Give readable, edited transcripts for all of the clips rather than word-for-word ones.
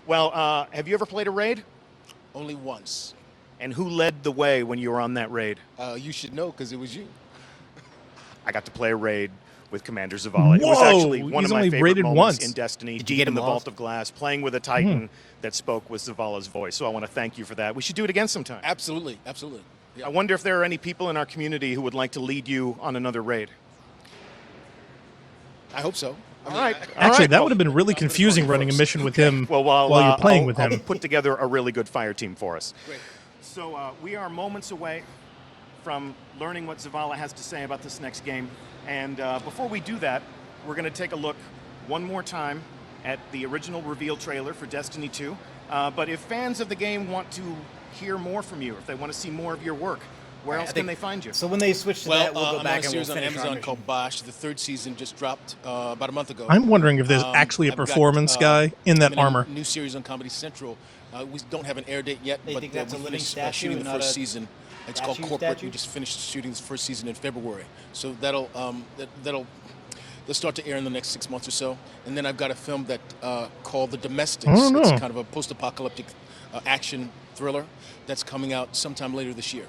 Well, have you ever played a raid? Only once. And who led the way when you were on that raid? You should know because it was you. I got to play a raid with Commander Zavala. It was Whoa, actually one he's of my only favorite raided moments once. in Destiny. Did you Deep get in him the lost? Vault of Glass, playing with a Titan that spoke with Zavala's voice. So I want to thank you for that. We should do it again sometime. Absolutely, absolutely. Yeah. I wonder if there are any people in our community who would like to lead you on another raid. I hope so. All right. Actually, that would have been really confusing running a mission with him while you're playing with him. I'll put together a really good fire team for us. Great. So we are moments away from learning what Zavala has to say about this next game. And before we do that, we're going to take a look one more time at the original reveal trailer for Destiny 2. But if fans of the game want to hear more from you, if they want to see more of your work, where else can they find you? So when they switch to that, we'll go back and we'll I'm on a series on finish our Amazon mission. called Bosch. The third season just dropped about a month ago. I'm wondering if there's actually a I've got, performance guy in that I'm a armor. New series on Comedy Central. We don't have an air date yet, They but think that's we a living finished statue shooting and the not first a season. It's called statue Corporate. statue? We just finished shooting the first season in February. So they'll start to air in the next 6 months or so. And then I've got a film that called The Domestics. Oh, no. It's kind of a post-apocalyptic action thriller that's coming out sometime later this year.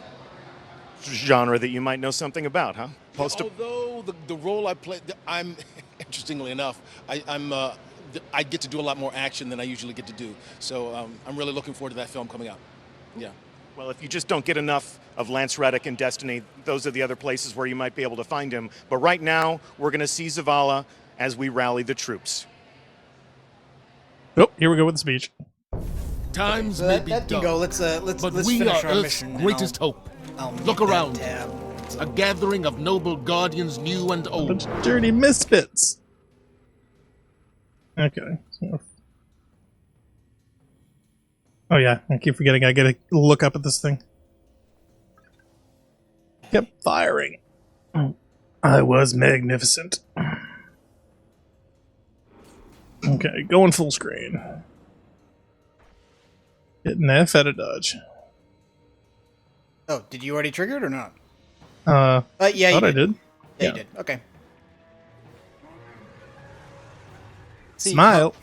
Genre that you might know something about, huh? Although the role I play, I'm interestingly enough, I get to do a lot more action than I usually get to do. So I'm really looking forward to that film coming out. Yeah. Well, if you just don't get enough of Lance Reddick in Destiny, those are the other places where you might be able to find him. But right now, we're going to see Zavala as we rally the troops. Oh, here we go with the speech. Times So may that be can dark, go. Let's but let's we finish are our Earth's mission. and greatest I'll- hope. I'll Look mute that around. tab. A gathering of noble guardians, new and A old. bunch of dirty misfits. Okay. Oh yeah, I keep forgetting I gotta look up at this thing. Kept firing. I was magnificent. Okay, going full screen. Hitting F at a dodge. Oh, did you already trigger it or not? Yeah, Yeah, you thought did. I did. Yeah, you did. Okay. See, Smile.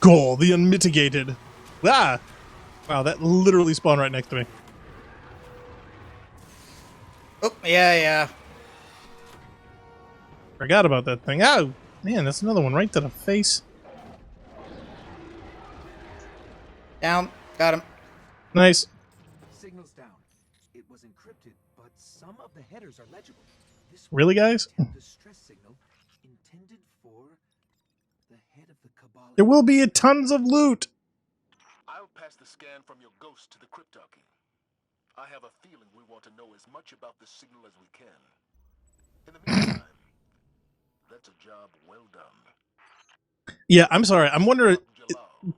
Goal, the unmitigated. Ah! Wow, that literally spawned right next to me. Oh, yeah. Forgot about that thing. Oh, man, that's another one right to the face. Down. Got him. Nice. Signals down. It was encrypted, but some of the headers are legible. This Really, guys? distress signal intended for the head of the Cabal. There will be tons of loot. I'll pass the scan from your ghost to the cryptarchy. I have a feeling we want to know as much about the signal as we can. In the meantime, that's a job well done. Yeah, I'm sorry. I'm wondering,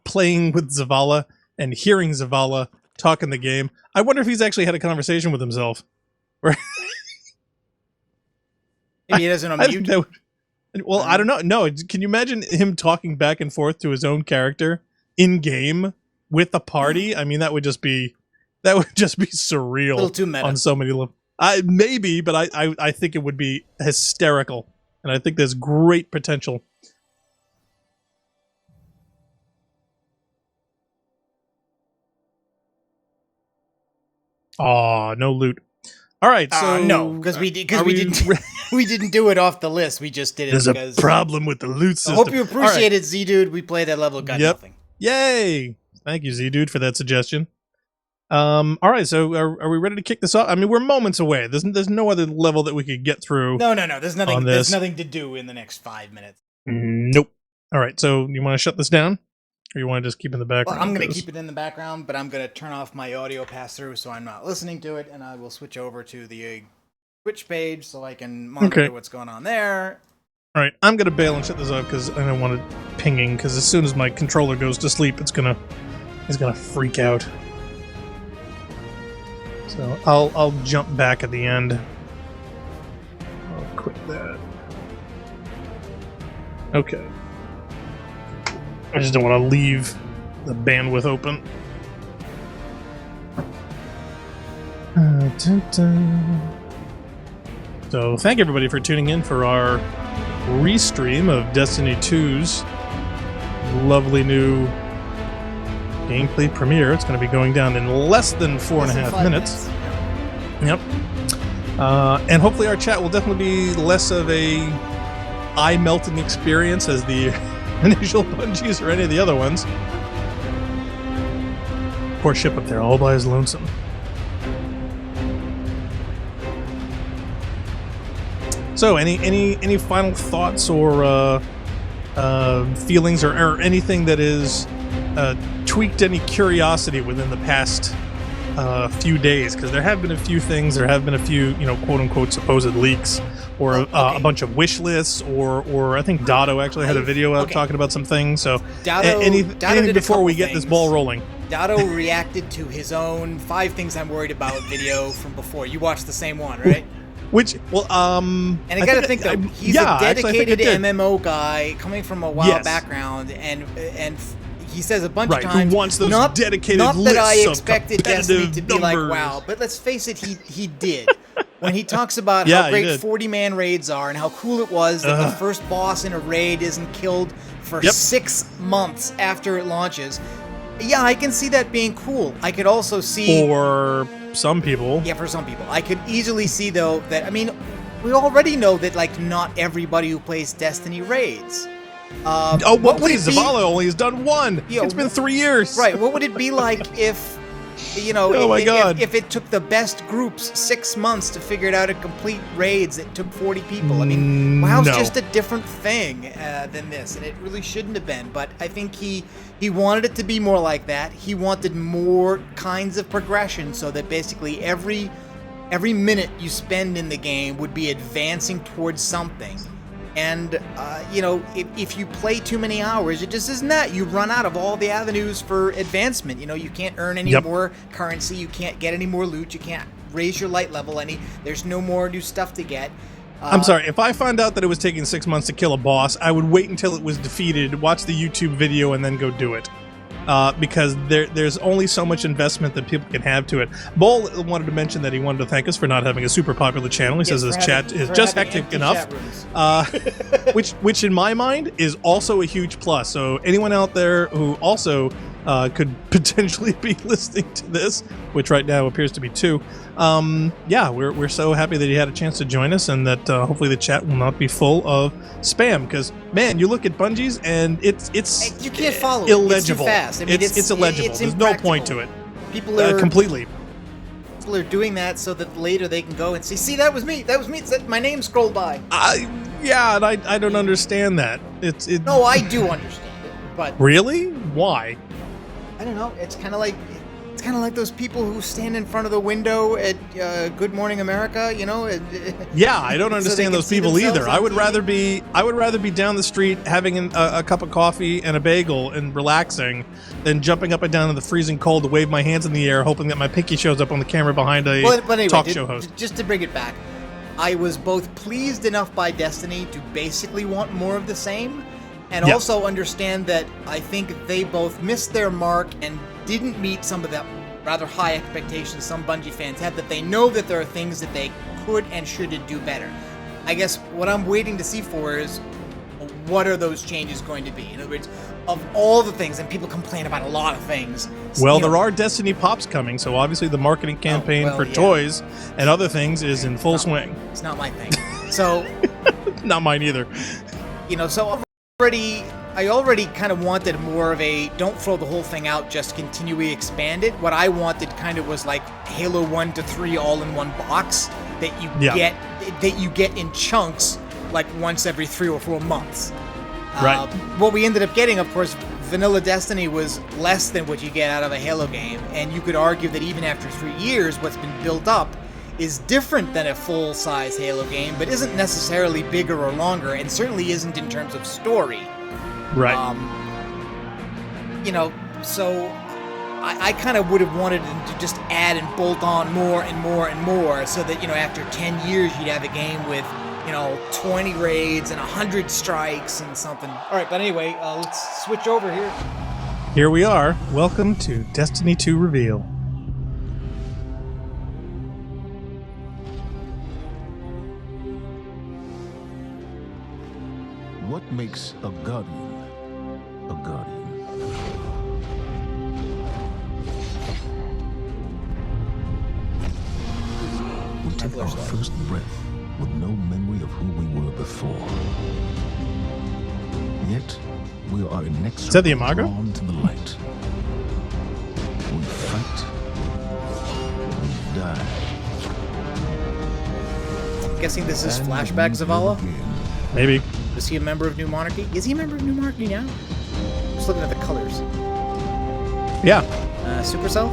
playing with Zavala and hearing Zavala talk in the game, I wonder if he's actually had a conversation with himself. Maybe he doesn't unmute. Well, I don't know. No, can you imagine him talking back and forth to his own character in game with the party? I mean, that would just be surreal. A little too meta. On so many levels. Maybe, but I think it would be hysterical, and I think there's great potential. Aw, no loot. All right, so no, because we didn't we didn't do it off the list. We just did it There's because a problem with the loot I system. hope you All right. appreciate it, Z Dude. We played that level, got Yep. nothing. Yay! Thank you, Z Dude, for that suggestion. All right, so are we ready to kick this off? I mean, we're moments away. There's no other level that we could get through. No. There's nothing. On There's this. nothing to do in the next 5 minutes. Nope. All right, so you want to shut this down, or you want to just keep it in the background? Well, I'm gonna 'Cause- keep it in the background, but I'm gonna turn off my audio pass through so I'm not listening to it, and I will switch over to the Twitch page so I can monitor what's going on there. All right, I'm gonna bail and shut this off because I don't want it pinging. Because as soon as my controller goes to sleep, it's gonna freak out. So I'll jump back at the end. I'll quit that. Okay. I just don't want to leave the bandwidth open. Dun, dun. So thank everybody for tuning in for our restream of Destiny 2's lovely new gameplay premiere. It's going to be going down in less than 4.5 minutes. Yep. And hopefully our chat will definitely be less of a eye-melting experience as the initial Bungies or any of the other ones. Poor ship up there, all by his lonesome. So, any final thoughts or feelings or anything that is tweaked any curiosity within the past few days? Because there have been a few things. There have been a few, quote unquote, supposed leaks, or a bunch of wish lists, or I think Dotto actually had a video out talking about some things. So, anything before we get this ball rolling. Dotto reacted to his own 5 things I'm worried about video from before. You watched the same one, right? Which, and I gotta think though, he's a dedicated MMO guy coming from a WoW background, and he says a bunch of times, who wants those dedicated not lists that I of expected Destiny to be like numbers. WoW, but let's face it, he did. When he talks about how great 40-man raids are and how cool it was that the first boss in a raid isn't killed for 6 months after it launches, yeah, I can see that being cool. I could also see... For some people. Yeah, for some people. I could easily see, though, that, I mean, we already know that, like, not everybody who plays Destiny raids. Please, Zavala only has done one. It's been 3 years. Right, what would it be like if... if it took the best groups 6 months to figure it out to complete raids that took 40 people. I mean, WoW's just a different thing than this, and it really shouldn't have been. But I think he wanted it to be more like that. He wanted more kinds of progression, so that basically every minute you spend in the game would be advancing towards something. And, if you play too many hours, it just isn't that. You run out of all the avenues for advancement. You can't earn any more currency. You can't get any more loot. You can't raise your light level any. There's no more new stuff to get. I'm sorry. If I found out that it was taking 6 months to kill a boss, I would wait until it was defeated, watch the YouTube video, and then go do it. Because there's only so much investment that people can have to it. Bull wanted to mention that he wanted to thank us for not having a super popular channel. He says his chat is just hectic enough, which in my mind is also a huge plus. So anyone out there who also could potentially be listening to this, which right now appears to be 2, we're so happy that he had a chance to join us, and that hopefully the chat will not be full of spam. Because man, you look at Bungie's and it's you can't follow illegible. It's too fast. I mean, it's illegible. It's There's no point to it. People are completely. People are doing that so that later they can go and see that was me. That was me. My name scrolled by. And I don't understand that. No, I do understand it, but really, why? I don't know. It's kind of like those people who stand in front of the window at Good Morning America. Yeah, I don't understand those people either. I would TV. rather be down the street having a cup of coffee and a bagel and relaxing than jumping up and down in the freezing cold to wave my hands in the air, hoping that my pinky shows up on the camera behind a talk show host. Just to bring it back, I was both pleased enough by Destiny to basically want more of the same, and also understand that I think they both missed their mark and didn't meet some of the rather high expectations some Bungie fans have, that they know that there are things that they could and should do better. I guess what I'm waiting to see for is, what are those changes going to be? In other words, of all the things, and people complain about a lot of things. Well, there are Destiny Pops coming, so obviously the markeing campaign for toys and other things is in full swing. It's not my thing. So... Not mine either. So I already kind of wanted more of a don't throw the whole thing out, just continually expand it. What I wanted kind of was like Halo 1 to 3 all in one box that you get in chunks, like once every 3 or 4 months. Right. What we ended up getting, of course, vanilla Destiny was less than what you get out of a Halo game, and you could argue that even after 3 years, what's been built up is different than a full-size Halo game, but isn't necessarily bigger or longer, and certainly isn't in terms of story. Right. So I kind of would have wanted them to just add and bolt on more and more and more, so that, after 10 years you'd have a game with, 20 raids and 100 strikes and something. All right, but anyway, let's switch over here. Here we are. Welcome to Destiny 2 Reveal. what makes a guardian a guardian? We take our first breath with no memory of who we were before. Yet, we are inexorably drawn to the light. We fight. We die. I'm guessing this is flashback Zavala? Maybe. Is he a member of New Monarchy? Is he a member of New Monarchy now? Just looking at the colors. Yeah. Supercell?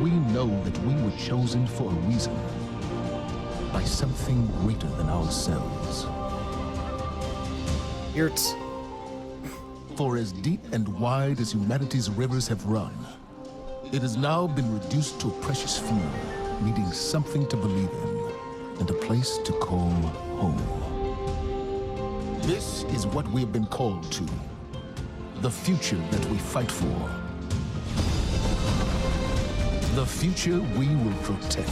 We know that we were chosen for a reason. By something greater than ourselves. Yurts. For as deep and wide as humanity's rivers have run, it has now been reduced to a precious few, needing something to believe in, and a place to call home. This is what we have been called to. The future that we fight for. The future we will protect.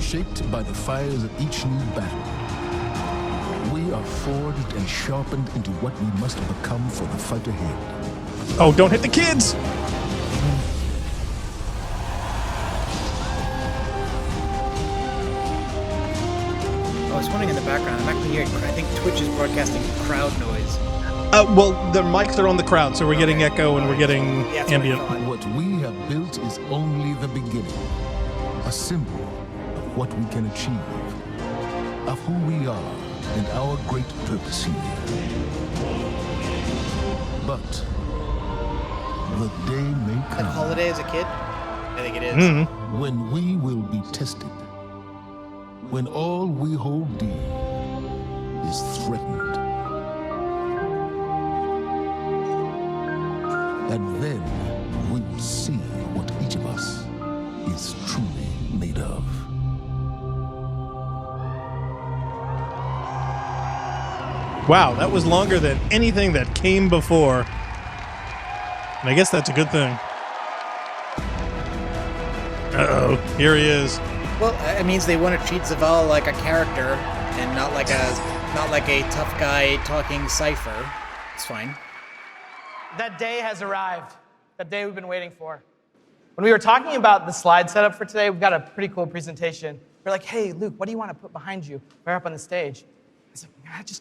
Shaped by the fires of each new battle, we are forged and sharpened into what we must become for the fight ahead. Oh, don't hit the kids! I was wondering in the background, I'm actually hearing, I think Twitch is broadcasting crowd noise. Well, the mics are on the crowd, so we're getting echo and we're getting ambient. What we have built is only the beginning. A symbol of what we can achieve. Of who we are and our great purpose here. But the day may come. That holiday as a kid? I think it is. Mm-hmm. When we will be tested. When all we hold dear is threatened. And then we will see what each of us is truly made of. Wow, that was longer than anything that came before. And I guess that's a good thing. Uh-oh, here he is. Well, it means they want to treat Zavala like a character and not like a tough guy talking cipher. It's fine. That day has arrived. That day we've been waiting for. When we were talking about the slide setup for today, we've got a pretty cool presentation. We're like, hey, Luke, what do you want to put behind you? We're up on the stage. I said,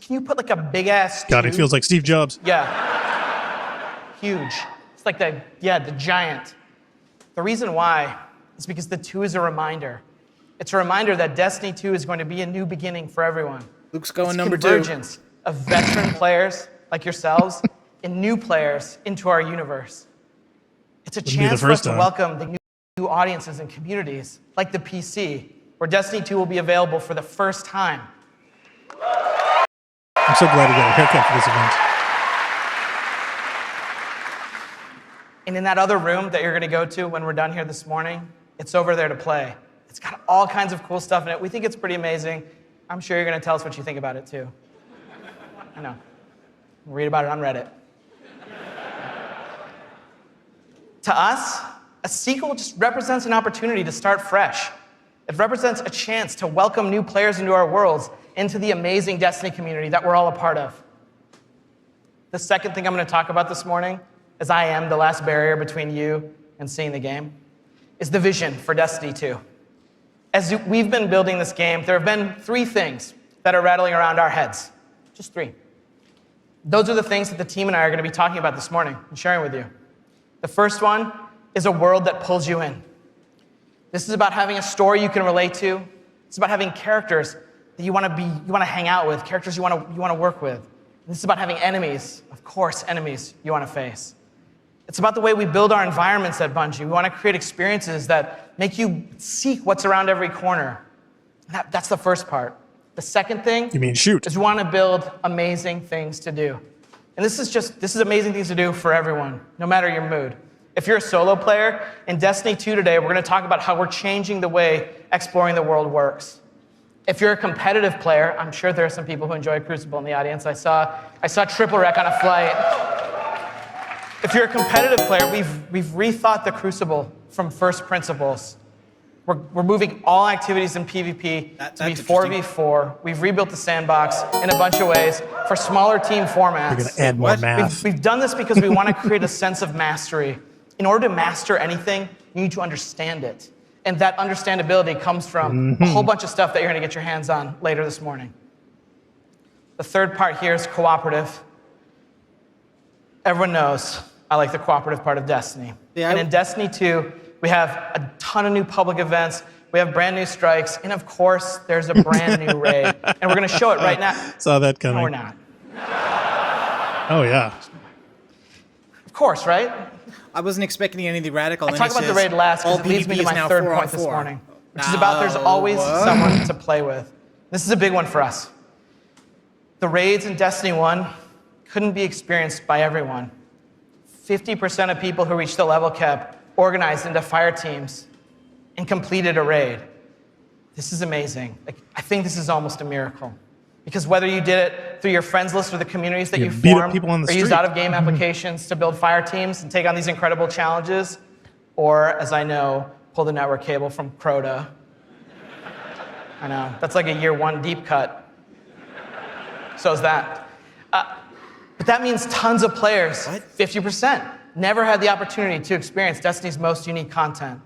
can you put like a big ass God, he feels like Steve Jobs. Yeah. Huge. It's like the giant. The reason why is because the 2 is a reminder. It's a reminder that Destiny 2 is going to be a new beginning for everyone. Luke's going it's number 2. Convergence of veteran players like yourselves and new players into our universe. It's a chance for us to welcome the new audiences and communities, like the PC, where Destiny 2 will be available for the first time. I'm so glad he got a haircut for this event. And in that other room that you're going to go to when we're done here this morning, it's over there to play. It's got all kinds of cool stuff in it. We think it's pretty amazing. I'm sure you're going to tell us what you think about it, too. I know. Read about it on Reddit. To us, a sequel just represents an opportunity to start fresh. It represents a chance to welcome new players into our worlds, into the amazing Destiny community that we're all a part of. The second thing I'm going to talk about this morning, as I am the last barrier between you and seeing the game, is the vision for Destiny 2. As we've been building this game, there have been 3 things that are rattling around our heads. Just 3. Those are the things that the team and I are going to be talking about this morning and sharing with you. The first one is a world that pulls you in. This is about having a story you can relate to. It's about having characters that you want to hang out with, characters you want to work with. This is about having enemies, of course, enemies you want to face. It's about the way we build our environments at Bungie. We want to create experiences that make you seek what's around every corner. That's the first part. The second thing is we want to build amazing things to do. And this is amazing things to do for everyone, no matter your mood. If you're a solo player, in Destiny 2 today, we're going to talk about how we're changing the way exploring the world works. If you're a competitive player, I'm sure there are some people who enjoy Crucible in the audience. I saw Triple Wreck on a flight. If you're a competitive player, we've rethought the Crucible from first principles. We're moving all activities in PvP to be 4v4. We've rebuilt the sandbox in a bunch of ways for smaller team formats. We're going to add more math. We've done this because we want to create a sense of mastery. In order to master anything, you need to understand it. And that understandability comes from a whole bunch of stuff that you're going to get your hands on later this morning. The third part here is cooperative. Everyone knows I like the cooperative part of Destiny. Yeah, and in Destiny 2, we have a ton of new public events, we have brand new strikes, and of course, there's a brand new raid. And we're going to show it right now. Saw that coming. No, we're not. Oh, yeah. Of course, right? I wasn't expecting any of the radical. I talked about the raid last because it leads me to my third point this morning, which is about there's always someone to play with. This is a big one for us. The raids in Destiny 1 couldn't be experienced by everyone. 50% of people who reached the level cap organized into fire teams and completed a raid. This is amazing. I think this is almost a miracle. Because whether you did it through your friends list or the communities that you formed, or used out-of-game applications to build fire teams and take on these incredible challenges, or, as I know, pull the network cable from Crota. I know, that's like a year one deep cut. So is that. But that means tons of players, 50%, never had the opportunity to experience Destiny's most unique content.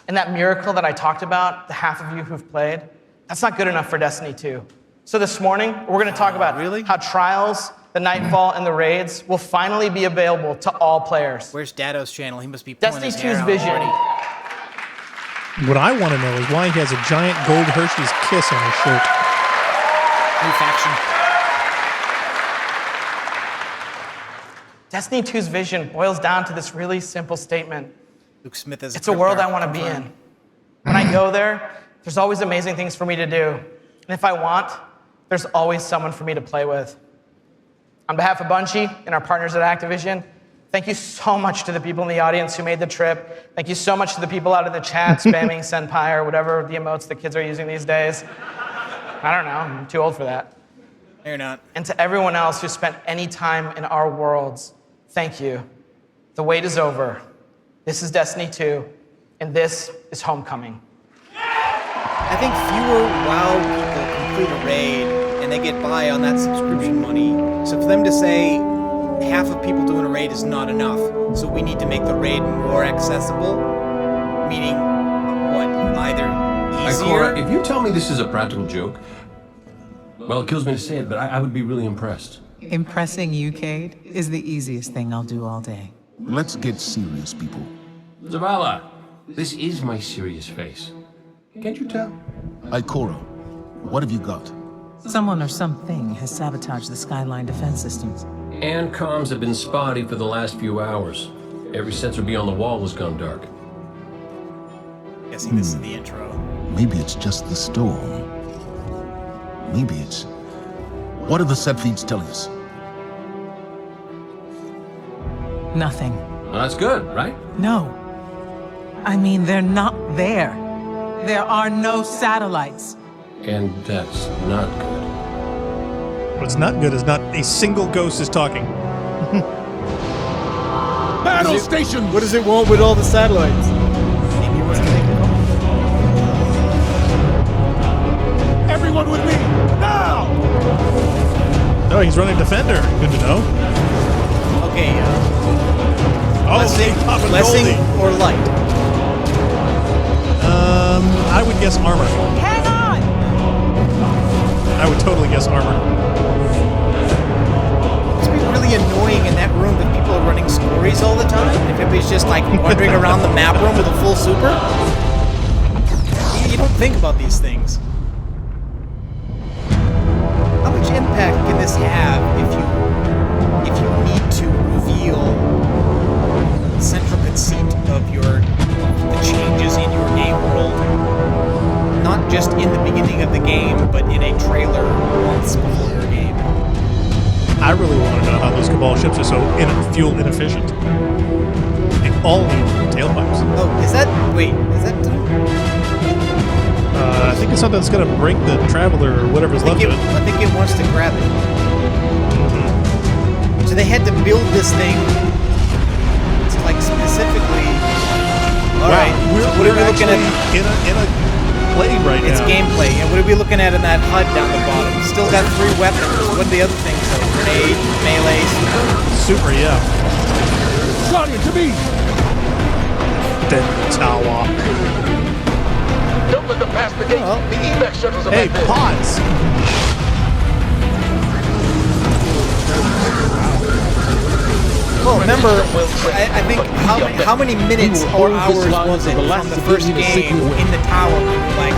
And that miracle that I talked about, the half of you who've played, that's not good enough for Destiny 2. So this morning, we're going to talk about how Trials, the Nightfall, and the raids will finally be available to all players. Where's Dado's channel? He must be Destiny 2's vision. What I want to know is why he has a giant gold Hershey's kiss on his shirt. New faction. Destiny 2's vision boils down to this really simple statement. Luke Smith is it's a world I want to be in. When I go there, there's always amazing things for me to do. And if I want, there's always someone for me to play with. On behalf of Bungie and our partners at Activision, thank you so much to the people in the audience who made the trip. Thank you so much to the people out in the chat spamming Senpai or whatever the emotes the kids are using these days. I don't know, I'm too old for that. No, you're not. And to everyone else who spent any time in our worlds, thank you. The wait is over. This is Destiny 2, and this is Homecoming. I think fewer WoW people complete a raid, and they get by on that subscription money. So for them to say half of people doing a raid is not enough, so we need to make the raid more accessible, meaning, what, either easier? Ikora, if you tell me this is a practical joke, well, it kills me to say it, but I would be really impressed. Impressing you, Cade, is the easiest thing I'll do all day. Let's get serious, people. Zavala, this is my serious face. Can't you tell? Ikora, what have you got? Someone or something has sabotaged the Skyline defense systems. And comms have been spotty for the last few hours. Every sensor beyond the wall has gone dark. Guessing this is the intro. Maybe it's just the storm. Maybe it's... What are the set feeds telling us? Nothing. Well, that's good, right? No. I mean, they're not there. There are no satellites. And that's not good. What's not good is not a single ghost is talking. Battle stations! What does it want with all the satellites? Maybe it wasn't Everyone with me, now! Oh, he's running Defender. Good to know. Okay, Poppin' blessing Goldie. or light? I would guess armor. Hang on! I would totally guess armor. It's been really annoying in that room that people are running stories all the time. If everybody's just like wandering around the map room with a full super. You don't think about these things. How much impact can this have if you need to reveal the central conceit of the changes in your game world? Not just in the beginning of the game, but in a trailer months before your game. I really want to know how those Cabal ships are so fuel inefficient. They all need tailpipes. Oh, is that... Wait, is that... I think it's something that's going to break the Traveler or whatever's left of it. I think it wants to grab it. So they had to build this thing. It's like specifically. All right. What are we looking at? In a play right now. It's gameplay. And what are we looking at in that HUD down the bottom? Still got 3 weapons. What are the other things? Grenade, melee, super, yeah. Guardian to me. Dead tower. Don't let them pass the gate. The evac shuttles are Hey, back there. pods. Well, remember, I think how many minutes or hours was it from the first game in the tower? Like,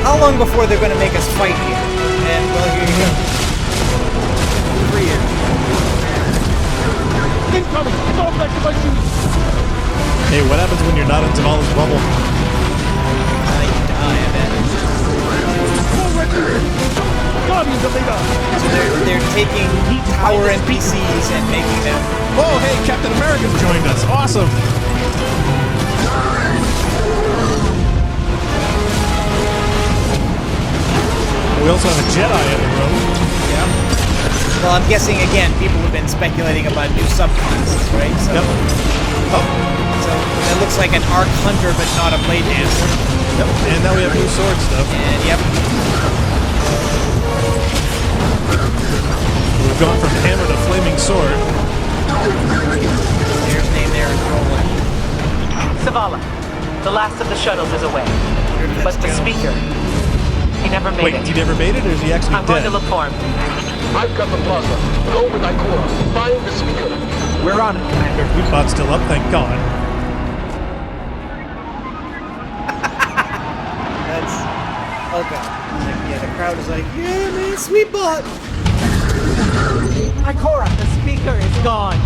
how long before they're going to make us fight here? And well, here you go. 3 years. Incoming! Fall back to my shoes! Hey, what happens when you're not in Zavala's bubble? You die, I bet. Guardians of the So they're taking tower NPCs and making them. Oh, hey, Captain America's joined us. Awesome. We also have a Jedi in the room. Yeah. Well, I'm guessing again, people have been speculating about new subclasses, right? So, Yep. Oh. So that looks like an Arc Hunter, but not a Blade Dancer. Yep. And now we have new sword stuff. And yep. We've gone from hammer to flaming sword. There's name there is rolling. Zavala, the last of the shuttles is away. But the speaker, he never made it. Wait, he never made it, or is he actually I'm dead? going to look for him. I've got the plaza. Go with Ikora. Find the speaker. We're on it, Commander. Pod's still up, thank God. That's okay. Like, yeah, the crowd is like, yeah, man, sweet bot. Ikora, the speaker is gone.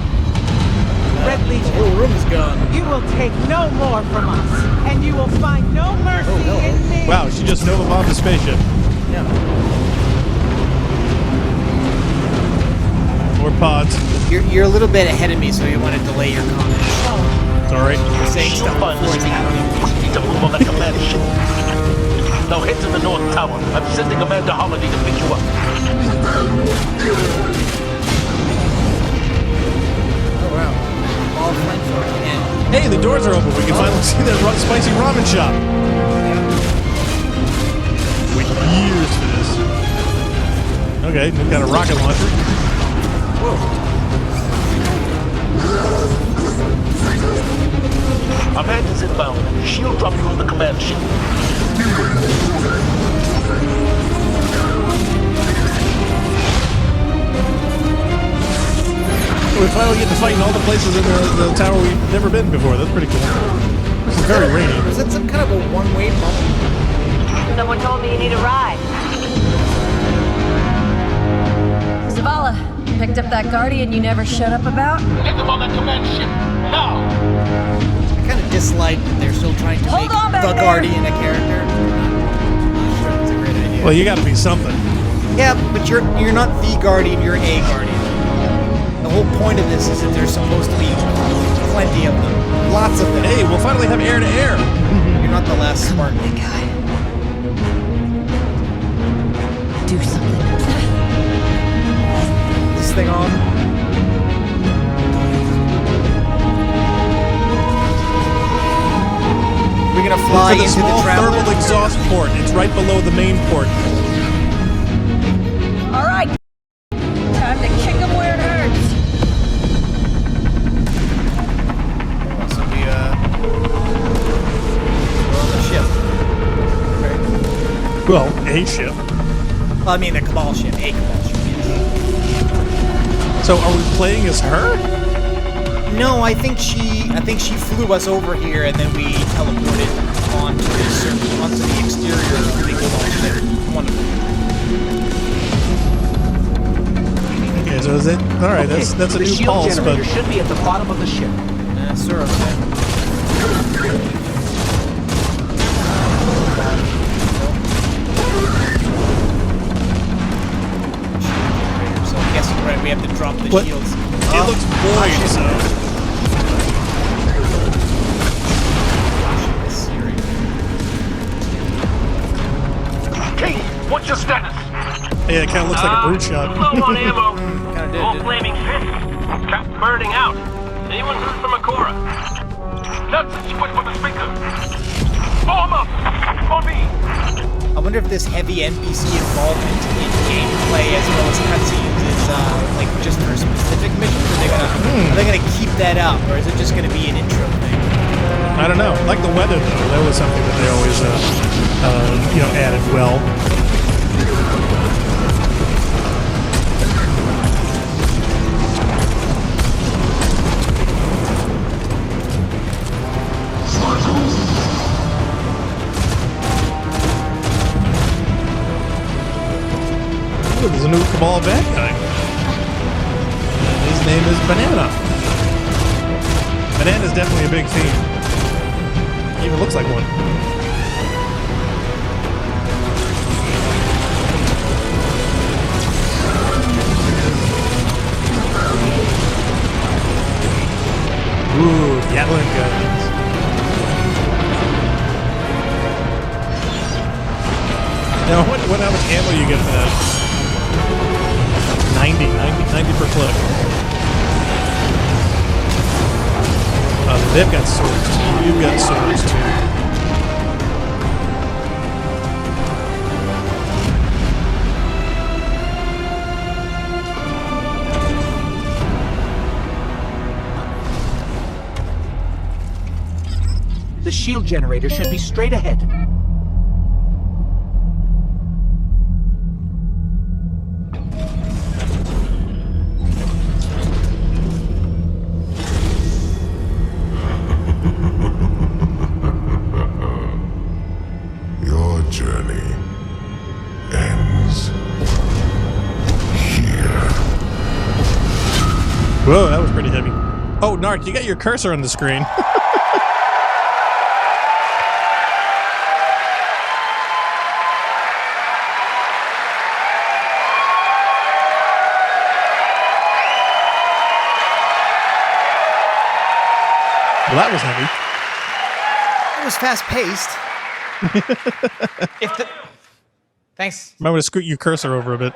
Red The Legion, whole room is gone. you will take no more from us, and you will find no mercy in me. Wow, she just Nova bombed the spaceship. Yeah. More pods. You're a little bit ahead of me, so you want to delay your comments. It's alright. You're saying stuff before it's happening. Need to move on the command ship. Now head to the North Tower. I'm sending Commander Holiday to pick you up. Oh, wow. All flamethrower. And Hey, the doors are open. We can finally see that spicy ramen shop. Wait years for this. Okay, we've got a rocket launcher. whoa. Our man is inbound. She'll drop you on the command ship. We finally get to fight in all the places in the tower we've never been before. That's pretty cool. This is very rainy. Was that some kind of a one-way bubble? Someone told me you need a ride. Zavala, picked up that Guardian you never showed up about? Get them on that command ship. Now! I kind of dislike that they're still trying to Hold make on back the there. Guardian a character. I'm sure it's a great idea. Well, you got to be something. Yeah, but you're not the Guardian, you're a Guardian. The whole point of this is that there's supposed to be plenty of them. Lots of them. Hey, we'll finally have air to air. You're not the last Spartan. Big guy. Do something. This thing on. We're gonna fly For the into small the Traveler. thermal exhaust port. It's right below the main port. All right. Time to kick him where it hurts. So we're on the ship. Right? Well, a ship. Well, I mean the Cabal ship, a Cabal ship. Yes. So are we playing as her? No, I think she flew us over here and then we teleported onto the exterior of the Cabal ship. One of them. Okay, so is it? All right, that's a the new shield pulse, but generator should be at the bottom of the ship. Sir, okay. So I'm guessing, right, we have to drop the What? shields. it looks void. So What's your status? Yeah, it kind of looks like a brute shot. Low on ammo. Kind of All did. flaming fists. Cap burning out. Anyone heard from Akora? Nuts, switch with the speaker. Form up! On me! I wonder if this heavy NPC involvement in gameplay as well as cutscenes is like just for specific missions. Are they gonna keep that up, or is it just gonna be an intro thing? I don't know. Like the weather, though, that was something that they always, added well. Ooh, there's a new Cabal bad guy. His name is Banana. Banana's definitely a big theme. Even looks like one. Ooh, Gatling guns. Now, what how much ammo you get for that? 90 per clip. They've got swords too. You've got swords too. The shield generator should be straight ahead. Your journey ends here. Whoa, that was pretty heavy. Oh, Narc, you got your cursor on the screen. Well, that was heavy. It was fast-paced. Thanks. Might want to scoot your cursor over a bit.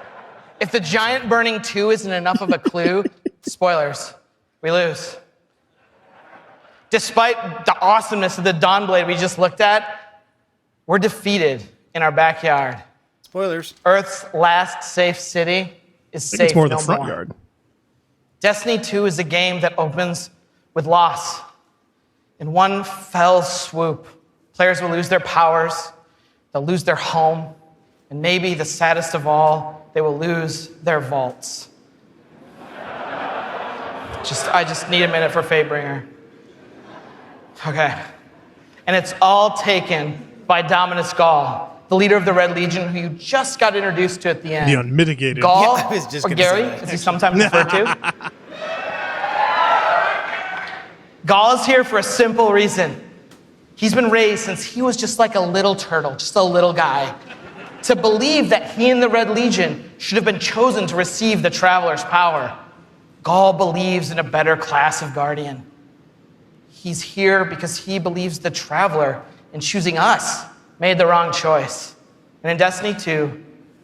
If the giant burning 2 isn't enough of a clue, spoilers, we lose. Despite the awesomeness of the Dawnblade we just looked at, we're defeated in our backyard. Spoilers. Earth's last safe city is I think safe it's more no the front more. yard. Destiny 2 is a game that opens with loss. In one fell swoop, players will lose their powers, they'll lose their home, and maybe the saddest of all, they will lose their vaults. I just need a minute for Fatebringer. Okay. And it's all taken by Dominus Gaul, the leader of the Red Legion, who you just got introduced to at the end. The unmitigated. Gaul, Yeah, I was just or gonna say Gary, that, as he's sometimes referred to. Gaul is here for a simple reason. He's been raised since he was just like a little turtle, just a little guy, to believe that he and the Red Legion should have been chosen to receive the Traveler's power. Gaul believes in a better class of Guardian. He's here because he believes the Traveler, in choosing us, made the wrong choice. And in Destiny 2,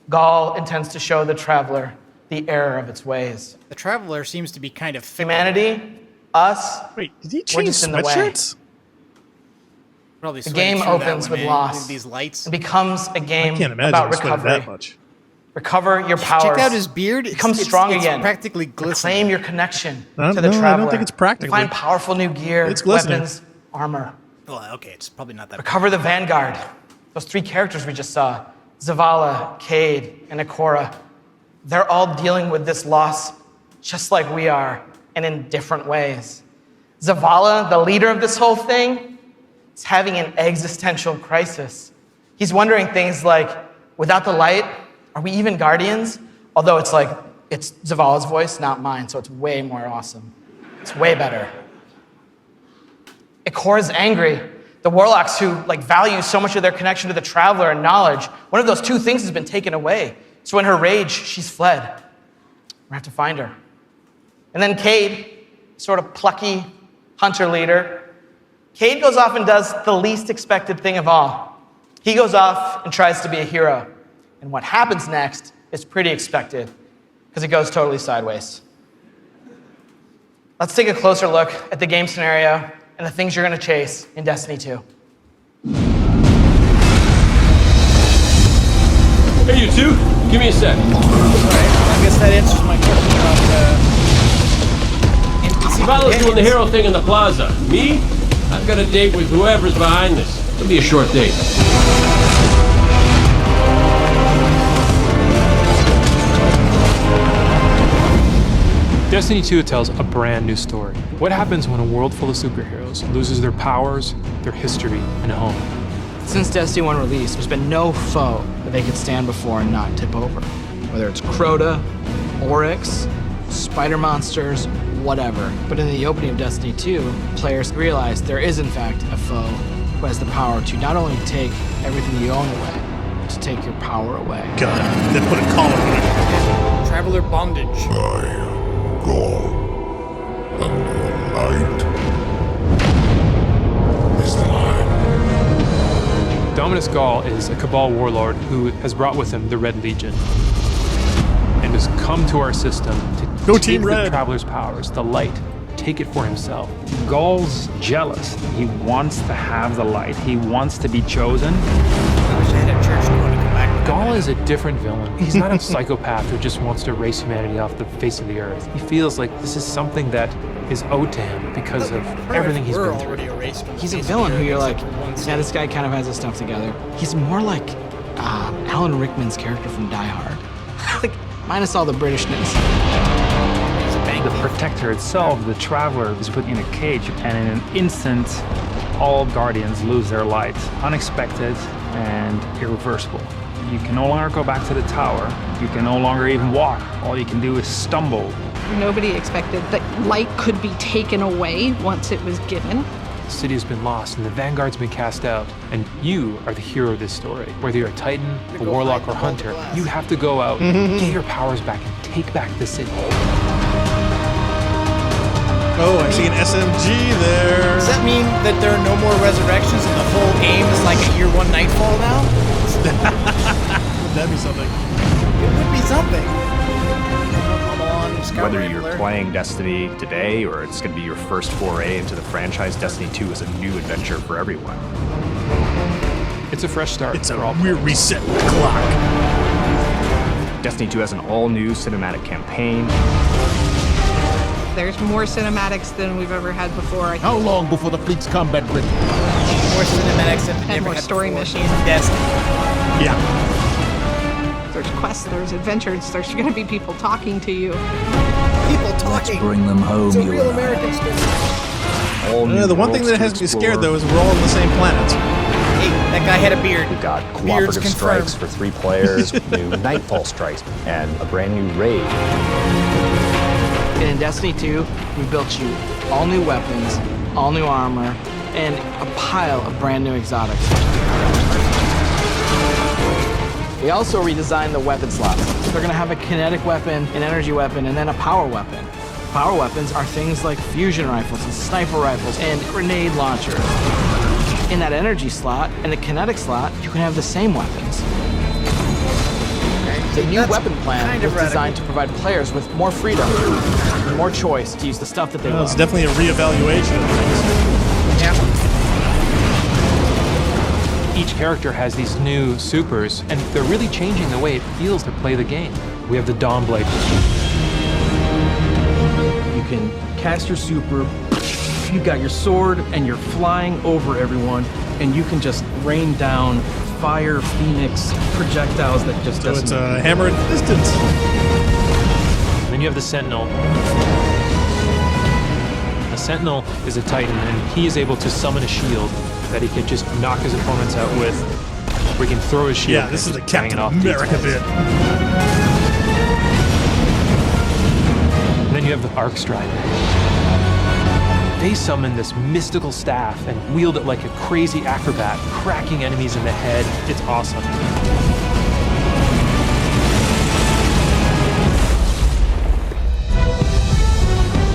Gaul intends to show the Traveler the error of its ways. The Traveler seems to be kind of fickle. Humanity, us, Wait, did he we're change just in the way. sweatshirts? Probably The sweating game through that opens one, with man. loss. These lights. It becomes a game I can't imagine about he sweated recovery. that much. Recover your powers. Check out his beard. Become strong it's again. practically glistening. Reclaim your connection I to the don't Traveler. think it's practically. Find powerful new gear, It's glistening. weapons, armor. Well, okay, it's probably not that. Recover the Vanguard. Those 3 characters we just saw, Zavala, Cade, and Akora. They're all dealing with this loss just like we are, and in different ways. Zavala, the leader of this whole thing, is having an existential crisis. He's wondering things like, without the light, are we even Guardians? Although it's Zavala's voice, not mine, so it's way more awesome. It's way better. Ikora's angry. The Warlocks who value so much of their connection to the Traveler and knowledge, one of those 2 things has been taken away. So in her rage, she's fled. We have to find her. And then Cade, sort of plucky hunter leader. Cade goes off and does the least expected thing of all. He goes off and tries to be a hero. And what happens next is pretty expected, because it goes totally sideways. Let's take a closer look at the game scenario and the things you're going to chase in Destiny 2. Hey, you two, give me a sec. All right, I guess that answers my question about Zavala's doing the hero thing in the plaza. Me? I've got a date with whoever's behind this. It'll be a short date. Destiny 2 tells a brand new story. What happens when a world full of superheroes loses their powers, their history, and home? Since Destiny 1 release, there's been no foe that they could stand before and not tip over. Whether it's Crota, Oryx, spider monsters, whatever. But in the opening of Destiny 2, players realize there is in fact a foe who has the power to not only take everything you own away, but to take your power away. God, they put a collar on it. Traveler bondage. Gaul, and the light is mine. Dominus Gaul is a Cabal warlord who has brought with him the Red Legion and has come to our system to take the Traveler's powers, the light, take it for himself. Gaul's jealous. He wants to have the light. He wants to be chosen. I wish I had a church going to come back. Gaul is a different villain. He's not a psychopath who just wants to erase humanity off the face of the earth. He feels like this is something that is owed to him because of everything he's been through. He's a villain who you're like, yeah, this guy kind of has his stuff together. He's more like Alan Rickman's character from Die Hard. Like, minus all the Britishness. The Protector itself, the Traveler, is put in a cage, and in an instant, all Guardians lose their light. Unexpected and irreversible. You can no longer go back to the tower. You can no longer even walk. All you can do is stumble. Nobody expected that light could be taken away once it was given. The city has been lost and the Vanguard's been cast out, and you are the hero of this story. Whether you're a Titan, a Warlock, or Hunter, you have to go out, get your powers back, and take back the city. Oh, I see an SMG there. Does that mean that there are no more resurrections and the whole game is like a year one Nightfall now? Would that be something? It would be something. Whether you're playing Destiny today or it's going to be your first foray into the franchise, Destiny 2 is a new adventure for everyone. It's a fresh start. It's a weird reset the clock. Destiny 2 has an all-new cinematic campaign. There's more cinematics than we've ever had before. How long before the fleet's combat ready? More cinematics than and more story missions. Destiny. Yeah. There's quests, there's adventures, there's going to be people talking to you. People talking. Bring them home, it's a real American story. The one thing that has me scared, though, is we're all on the same planet. Hey, that guy had a beard. We've got cooperative strikes for 3 players, new Nightfall strikes, and a brand new raid. And in Destiny 2, we built you all new weapons, all new armor, and a pile of brand new exotics. We also redesigned the weapon slots. So they're gonna have a kinetic weapon, an energy weapon, and then a power weapon. Power weapons are things like fusion rifles and sniper rifles and grenade launchers. In that energy slot and the kinetic slot, you can have the same weapons. The new weapon plan is designed to provide players with more freedom and more choice to use the stuff that they love. It's definitely a reevaluation of things. Yeah. Each character has these new supers, and they're really changing the way it feels to play the game. We have the Dawnblade. You can cast your super, you've got your sword, and you're flying over everyone, and you can just rain down fire phoenix projectiles that just So it's a hammer at distance. And then you have the Sentinel. A Sentinel is a Titan, and he is able to summon a shield that he can just knock his opponents out with. Where he can throw his shield. Yeah, this is the Captain America bit. And then you have the Arc Strider. They summon this mystical staff and wield it like a crazy acrobat, cracking enemies in the head. It's awesome.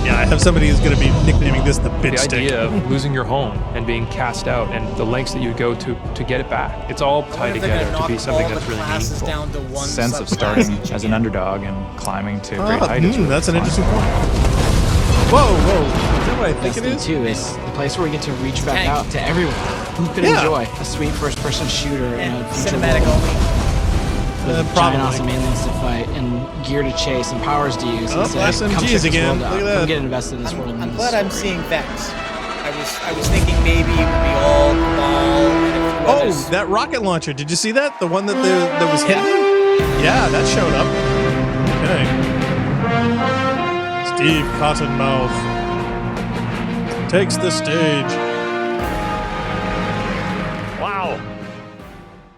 Yeah, I if somebody is going to be nicknaming this the bitch stick. The idea of losing your home and being cast out and the lengths that you go to get it back. It's all tied together to be something that's really meaningful. Down to one Sense of starting as an underdog and climbing to great height is really that's an fun. interesting point. Whoa, whoa. Is that what I think it Destiny is? 2 is the place where we get to reach back out to everyone who could enjoy a sweet first-person shooter in a future Cinematic world. only. With giant awesome aliens to fight and gear to chase and powers to use. Oh, And say, come check SMGs this again. world out. Look at that. Come get invested in this world. I'm glad I'm seeing Vex. I was thinking maybe it would be all Cabal and a few others. Oh, that rocket launcher. Did you see that? The one that was hidden? Yeah, that showed up. Okay. Steve Cottonmouth takes the stage. Wow.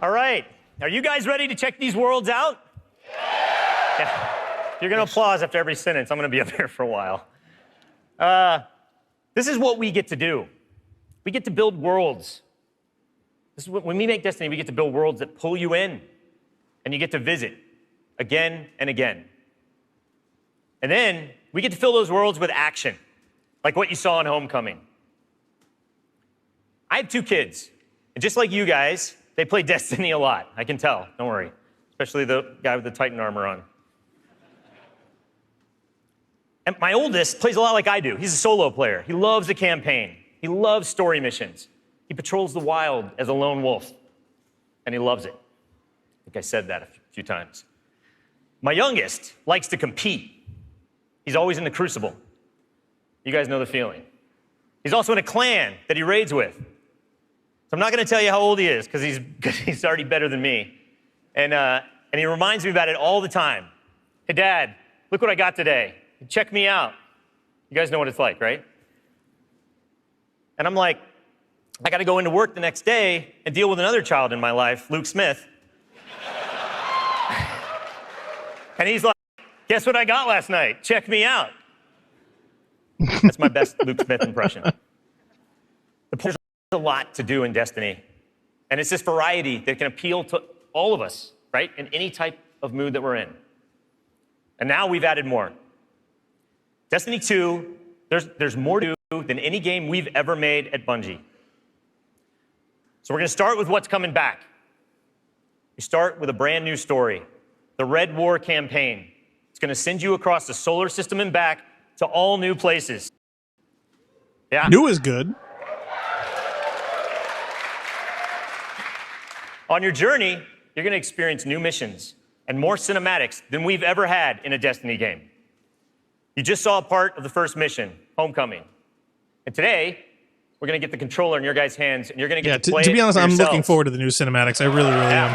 All right. Are you guys ready to check these worlds out? Yeah. You're going to applause after every sentence. I'm going to be up here for a while. This is what we get to do. We get to build worlds. This is when we make Destiny, we get to build worlds that pull you in, and you get to visit again and again. And then we get to fill those worlds with action, like what you saw in Homecoming. I have 2 kids, and just like you guys, they play Destiny a lot. I can tell, don't worry, especially the guy with the Titan armor on. And my oldest plays a lot like I do. He's a solo player. He loves the campaign. He loves story missions. He patrols the wild as a lone wolf, and he loves it. I think I said that a few times. My youngest likes to compete. He's always in the Crucible. You guys know the feeling. He's also in a clan that he raids with. So I'm not going to tell you how old he is, because he's already better than me. And he reminds me about it all the time. Hey, Dad, look what I got today. Check me out. You guys know what it's like, right? And I'm like, I got to go into work the next day and deal with another child in my life, Luke Smith. And he's like, guess what I got last night? Check me out. That's my best Luke Smith impression. There's a lot to do in Destiny. And it's this variety that can appeal to all of us, right? In any type of mood that we're in. And now we've added more. Destiny 2, there's more to do than any game we've ever made at Bungie. So we're going to start with what's coming back. We start with a brand new story, the Red War campaign. It's going to send you across the solar system and back to all new places. Yeah. New is good. On your journey, you're going to experience new missions and more cinematics than we've ever had in a Destiny game. You just saw a part of the first mission, Homecoming. And today, we're going to get the controller in your guys' hands, and you're going to get to play to be it honest, for I'm yourselves. looking forward to the new cinematics. I really, really am.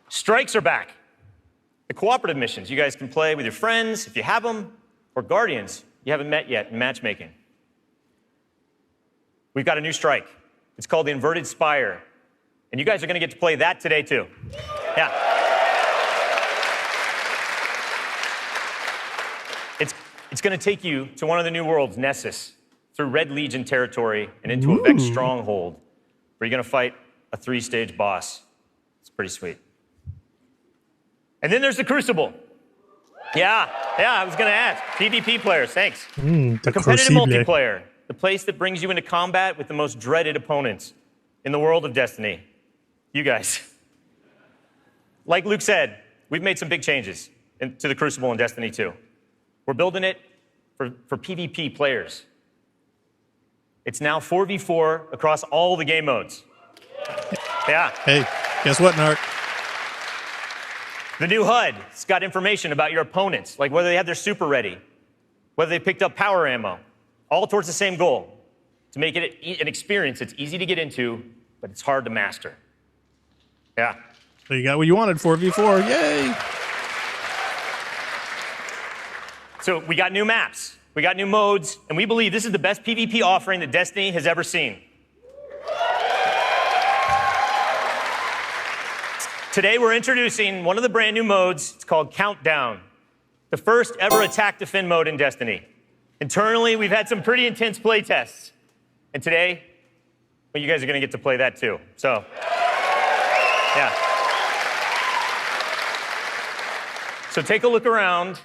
Strikes are back. The cooperative missions you guys can play with your friends, if you have them, or guardians you haven't met yet in matchmaking. We've got a new strike. It's called the Inverted Spire. And you guys are going to get to play that today, too. Yeah. It's going to take you to one of the new worlds, Nessus, through Red Legion territory and into a Vex stronghold, where you're going to fight a 3-stage boss. It's pretty sweet. And then there's the Crucible. Yeah, I was going to ask. PvP players, thanks. The competitive Crucible. multiplayer, the place that brings you into combat with the most dreaded opponents in the world of Destiny. You guys. Like Luke said, we've made some big changes to the Crucible in Destiny 2. We're building it for PvP players. It's now 4v4 across all the game modes. Yeah. Hey, guess what, Narc? The new HUD's got information about your opponents, like whether they have their super ready, whether they picked up power ammo, all towards the same goal, to make it an experience that's easy to get into, but it's hard to master. Yeah. So you got what you wanted, 4v4. Yay! So we got new maps, we got new modes, and we believe this is the best PvP offering that Destiny has ever seen. Today we're introducing one of the brand new modes. It's called Countdown, the first ever attack defend mode in Destiny. Internally, we've had some pretty intense play tests. And today, well, you guys are going to get to play that too. So, yeah. So take a look around,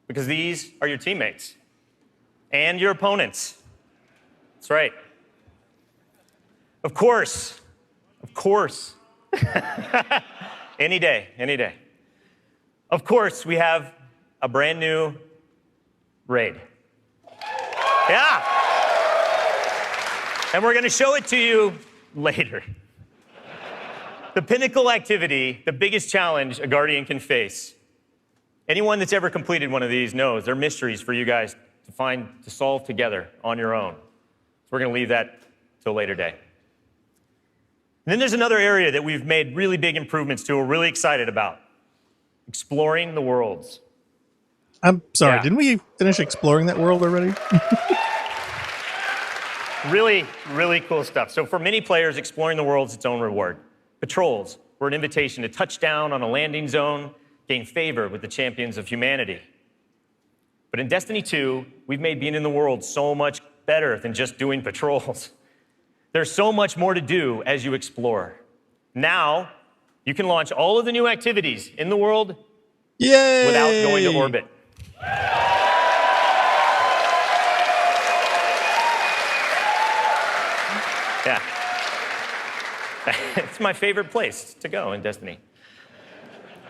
because these are your teammates and your opponents. That's right. Of course. Any day, any day. Of course, we have a brand new raid. Yeah. And we're going to show it to you later. The pinnacle activity, the biggest challenge a Guardian can face. Anyone that's ever completed one of these knows they're mysteries for you guys to solve together on your own. So we're going to leave that till a later day. And then there's another area that we've made really big improvements to, we're really excited about. Exploring the worlds. I'm sorry, didn't we finish exploring that world already? Really, really cool stuff. So for many players, exploring the world is its own reward. Patrols were an invitation to touch down on a landing zone, gain favor with the champions of humanity. But in Destiny 2, we've made being in the world so much better than just doing patrols. There's so much more to do as you explore. Now, you can launch all of the new activities in the world without going to orbit. Yeah. It's my favorite place to go in Destiny.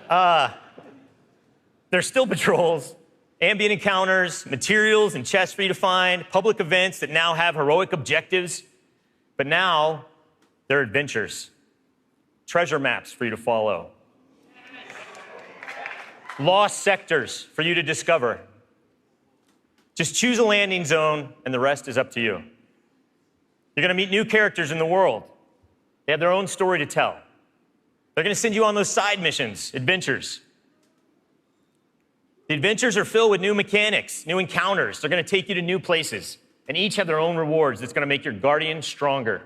There's still patrols, ambient encounters, materials and chests for you to find, public events that now have heroic objectives, but now they're adventures. Treasure maps for you to follow. Lost sectors for you to discover. Just choose a landing zone and the rest is up to you. You're gonna meet new characters in the world. They have their own story to tell. They're gonna send you on those side missions, adventures. The adventures are filled with new mechanics, new encounters. They're gonna take you to new places, and each have their own rewards that's gonna make your Guardian stronger.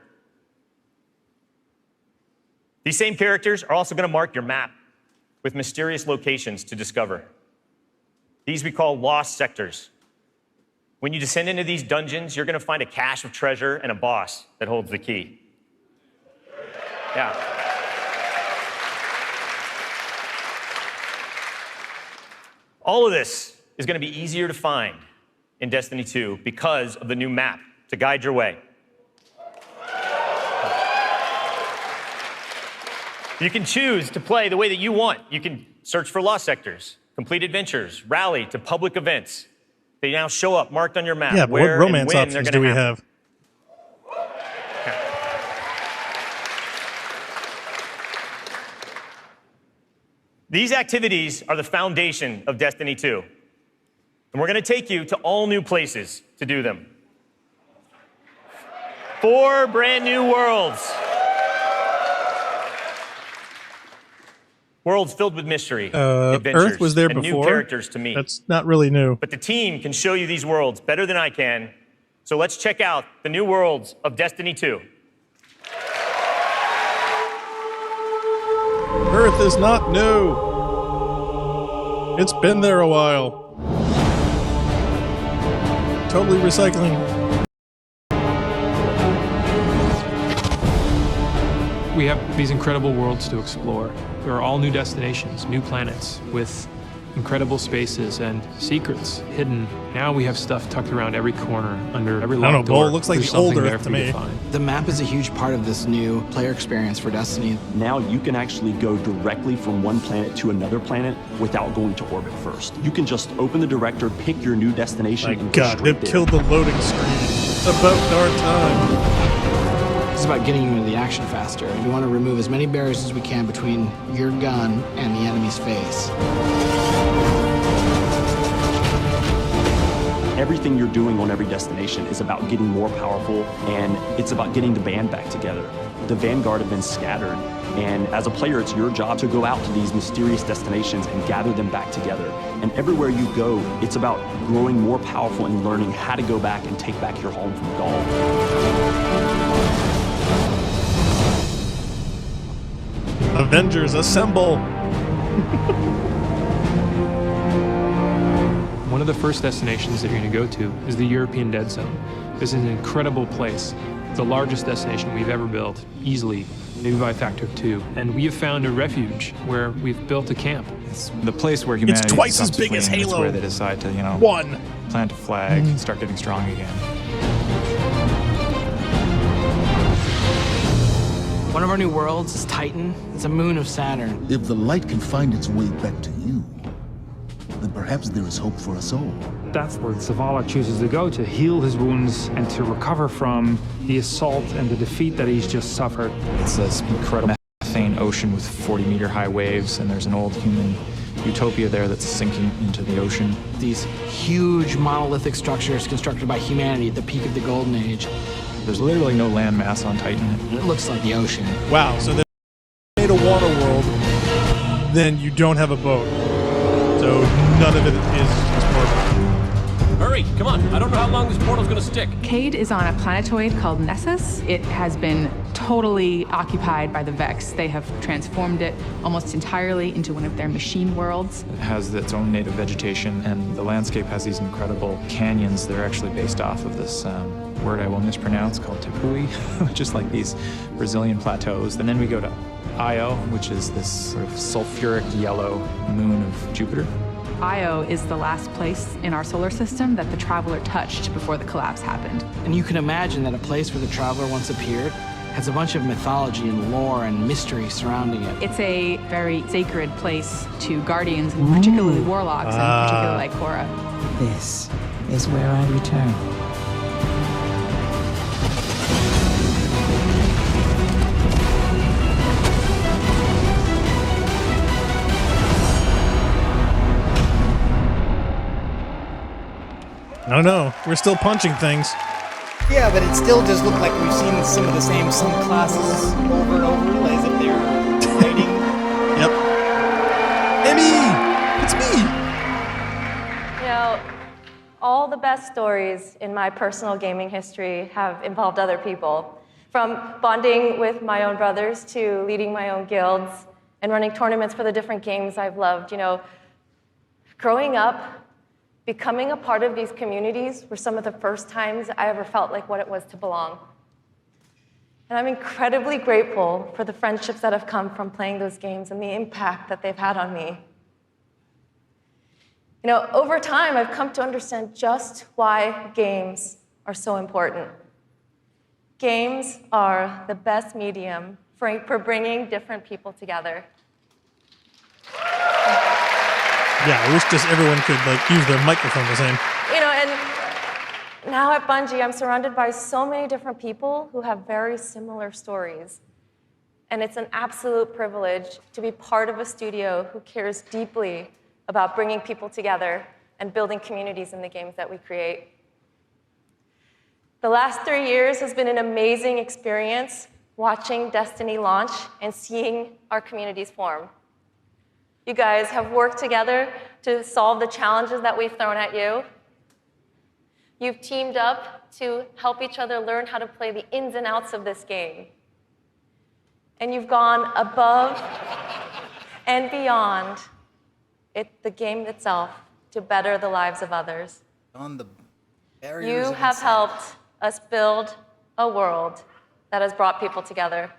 These same characters are also gonna mark your map with mysterious locations to discover. These we call lost sectors. When you descend into these dungeons, you're gonna find a cache of treasure and a boss that holds the key. Yeah. All of this is going to be easier to find in Destiny 2 because of the new map to guide your way. You can choose to play the way that you want. You can search for lost sectors, complete adventures, rally to public events. They now show up marked on your map. Yeah, but what romance options do we have? These activities are the foundation of Destiny 2. And we're going to take you to all new places to do them. 4 brand new worlds. Worlds filled with mystery, adventures, Earth was there and before. new characters to meet. That's not really new. But the team can show you these worlds better than I can. So let's check out the new worlds of Destiny 2. Earth is not new. It's been there a while. Totally recycling. We have these incredible worlds to explore. There are all new destinations, new planets with incredible spaces and secrets hidden. Now we have stuff tucked around every corner, under every locked door. I don't know, Bull, it looks like There's the old something Earth there to for you me. find. The map is a huge part of this new player experience for Destiny. Now you can actually go directly from one planet to another planet without going to orbit first. You can just open the director, pick your new destination, and go God, straight they've there. killed the loading screen. It's about darn time. It's about getting you into the action faster. We want to remove as many barriers as we can between your gun and the enemy's face. Everything you're doing on every destination is about getting more powerful, and it's about getting the band back together. The Vanguard have been scattered, and as a player, it's your job to go out to these mysterious destinations and gather them back together. And everywhere you go, it's about growing more powerful and learning how to go back and take back your home from Gaul. Avengers, assemble! One of the first destinations that you're going to go to is the European Dead Zone. This is an incredible place. the largest destination we've ever built, easily, maybe by a factor of 2. And we have found a refuge where we've built a camp. It's the place where humanity It's twice as comes to big as flee, and it's Halo. where they decide to, One. plant a flag, start getting strong again. One of our new worlds is Titan. It's a moon of Saturn. If the light can find its way back to you, then perhaps there is hope for us all. That's where Zavala chooses to go to heal his wounds and to recover from the assault and the defeat that he's just suffered. It's this incredible methane ocean with 40-meter high waves, and there's an old human utopia there that's sinking into the ocean. These huge monolithic structures constructed by humanity at the peak of the Golden Age. There's literally no land mass on Titan. It looks like the ocean. Wow, so they made a water world, then you don't have a boat. So none of it is explorable. Hurry, come on. I don't know how long this portal's gonna stick. Cade is on a planetoid called Nessus. It has been totally occupied by the Vex. They have transformed it almost entirely into one of their machine worlds. It has its own native vegetation, and the landscape has these incredible canyons. They're actually based off of this word I will mispronounce called Tepui, just like these Brazilian plateaus. And then we go to Io, which is this sort of sulfuric yellow moon of Jupiter. Io is the last place in our solar system that the Traveler touched before the collapse happened. And you can imagine that a place where the Traveler once appeared has a bunch of mythology and lore and mystery surrounding it. It's a very sacred place to Guardians, and particularly Warlocks, and particularly like Cora. This is where I return. No, no, we're still punching things. Yeah, but it still does look like we've seen some of the same classes over and over, as if they're fighting. Yep. Emmy! It's me! You know, all the best stories in my personal gaming history have involved other people. From bonding with my own brothers to leading my own guilds and running tournaments for the different games I've loved. You know, growing up, becoming a part of these communities were some of the first times I ever felt like what it was to belong. And I'm incredibly grateful for the friendships that have come from playing those games and the impact that they've had on me. You know, over time, I've come to understand just why games are so important. Games are the best medium for bringing different people together. Yeah, I wish just everyone could use their microphone the same. You know, and now at Bungie, I'm surrounded by so many different people who have very similar stories. And it's an absolute privilege to be part of a studio who cares deeply about bringing people together and building communities in the games that we create. The last 3 years has been an amazing experience watching Destiny launch and seeing our communities form. You guys have worked together to solve the challenges that we've thrown at you. You've teamed up to help each other learn how to play the ins and outs of this game. And you've gone above and beyond the game itself to better the lives of others. On the barriers You of have insanity. helped us build a world that has brought people together.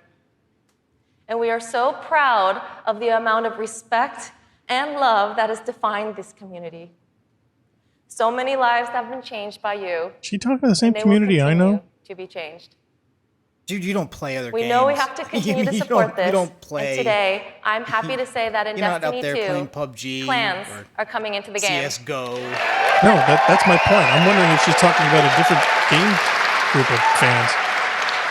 And we are so proud of the amount of respect and love that has defined this community. So many lives have been changed by you. She talking to the same and they will community I know. continue to be changed. Dude, you don't play other games. We know we have to continue to support this. You don't play. And today, I'm happy to say that in You're not Destiny out there 2, playing PUBG clans or are coming into the game. CSGO. No, that's my point. I'm wondering if she's talking about a different game group of fans.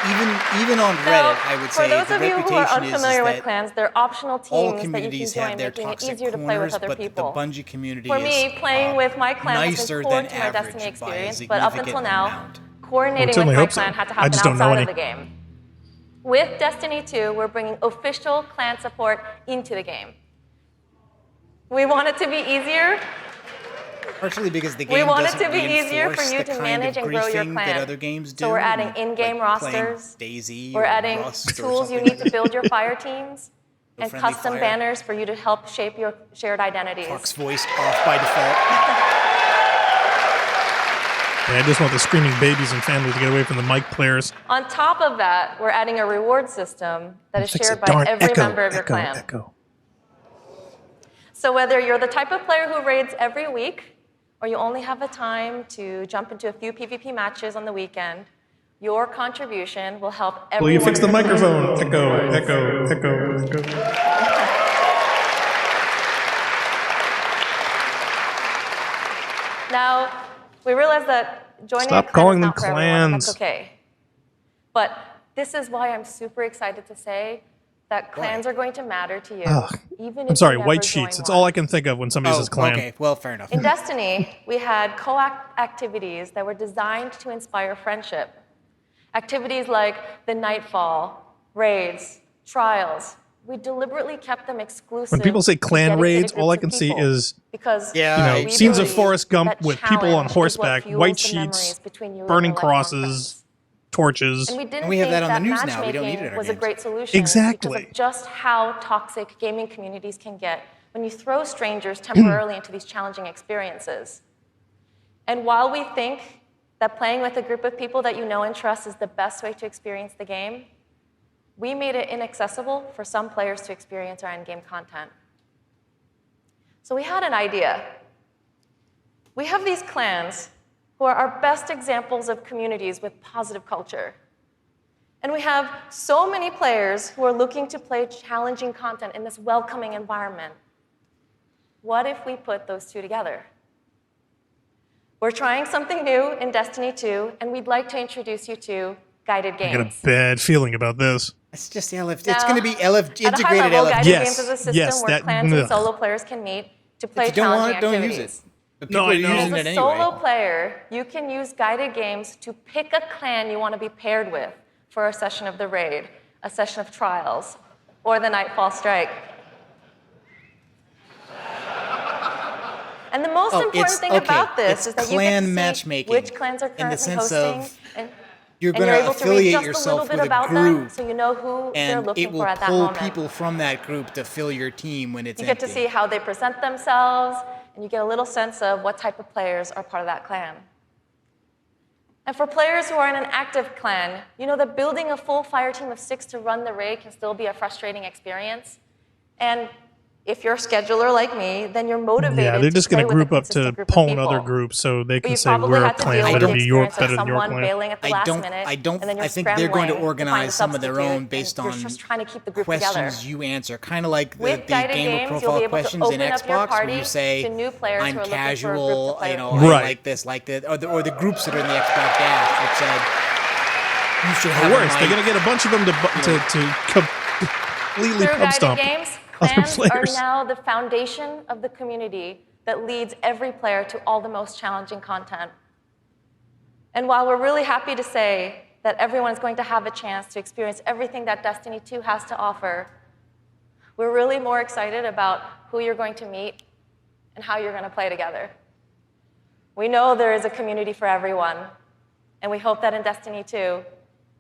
Even on Reddit, I would say For those the of you who are reputation is unfamiliar with that clans, they're optional all teams that you communities can have join, their making it toxic easier to play with corners, other but people. the Bungie community For is me, playing with my clan has nicer been core than to my Destiny average by a experience, but up until significant now, amount. coordinating certainly with my hope so. clan had to I happen just don't know outside any. of the game. With Destiny 2, we're bringing official clan support into the game. We want it to be easier. partially because the game We want it doesn't to be easier for reinforce you the to kind manage of and grow your griefing clan. that other games do. So we're adding like in-game playing rosters. Daisy We're or adding Rust or tools you something need to build your fire teams, No and friendly custom fire. banners for you to help shape your shared identities. Fox voice off by default. Yeah, I just want the screaming babies and family to get away from the mic players. On top of that, we're adding a reward system that is shared by every member of your clan. So whether you're the type of player who raids every week, or you only have the time to jump into a few PvP matches on the weekend, your contribution will help everyone. Will you fix the microphone? Echo. Now, we realize that joining Stop a clan calling is them not for everyone, and that's clans. okay. But this is why I'm super excited to say that clans are going to matter to you. Ugh. Even if I'm sorry, you never white join sheets. It's one. all I can think of when somebody says clan. Okay, well, fair enough. In Destiny, we had co-op activities that were designed to inspire friendship. Activities like the Nightfall, raids, trials. We deliberately kept them exclusive. When people say to clan dedicated raids, all I groups can of see people, is because you know, scenes of Forrest Gump with people on horseback, white sheets, burning crosses, torches. And we didn't think that matchmaking was a great solution Exactly. because of just how toxic gaming communities can get when you throw strangers temporarily into these challenging experiences. And while we think that playing with a group of people that you know and trust is the best way to experience the game, we made it inaccessible for some players to experience our endgame content. So we had an idea. We have these clans who are our best examples of communities with positive culture. And we have so many players who are looking to play challenging content in this welcoming environment. What if we put those two together? We're trying something new in Destiny 2, and we'd like to introduce you to guided games. I got a bad feeling about this. It's just LF. It's going to be LF At a high integrated level, LF. guided games is a system where clans and solo players can meet to play If you don't want challenging it, don't use activities. it. But people are using As it a anyway. solo player, you can use guided games to pick a clan you want to be paired with for a session of the raid, a session of trials, or the Nightfall Strike. And the most important thing about this is that you get to see which clans are currently hosting, and you're and going you're to able to read affiliate just a yourself little bit with a about group, them, so you know who they're and looking it will for at that pull moment. people from that group to fill your team when it's You get to empty. see how they present themselves, and you get a little sense of what type of players are part of that clan. And for players who are in an active clan, you know that building a full fire team of 6 to run the raid can still be a frustrating experience. And if you're a scheduler like me, then you're motivated Yeah, they're just to play going to with a group up to consistent group of pone people. other groups so they But can you say probably we're a had to clan deal with better the be your experience of better than your someone clan. bailing at the last minute, and then you're I think they're going to scrambling organize to find some of their substitute, own and based you're on just trying to keep the group together. questions you answer, kind of like the With guided gamer games, you'll be profile able to questions in open up your Xbox, party where you say, to new players I'm who are looking for a group to casual, play you know, with. I Right. like this, like that, or the groups that are in the Xbox dash that said, you should have Or worse, a they're mic. going to get a bunch of them to completely Through pub guided stomp games, other clans are players. now the foundation of the community that leads every player to all the most challenging content. And while we're really happy to say that everyone is going to have a chance to experience everything that Destiny 2 has to offer, we're really more excited about who you're going to meet and how you're going to play together. We know there is a community for everyone, and we hope that in Destiny 2,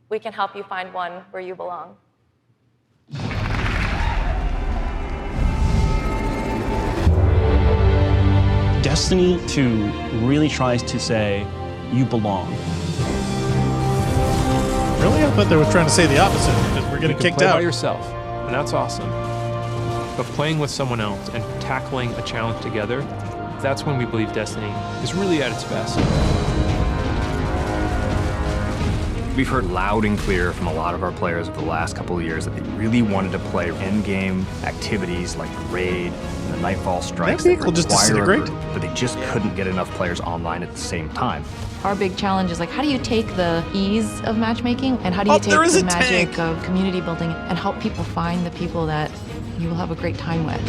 we can help you find one where you belong. Destiny 2 really tries to say, you belong. Really? I thought they were trying to say the opposite because we're You getting can kicked play out. by yourself, and that's awesome. But playing with someone else and tackling a challenge together, that's when we believe Destiny is really at its best. We've heard loud and clear from a lot of our players over the last couple of years that they really wanted to play endgame activities like the raid and the Nightfall strikes That that vehicle just require a disintegrate? group, but they just couldn't get enough players online at the same time. Our big challenge is like, how do you take the ease of matchmaking and how do you take there is the a magic tank. of community building and help people find the people that you will have a great time with?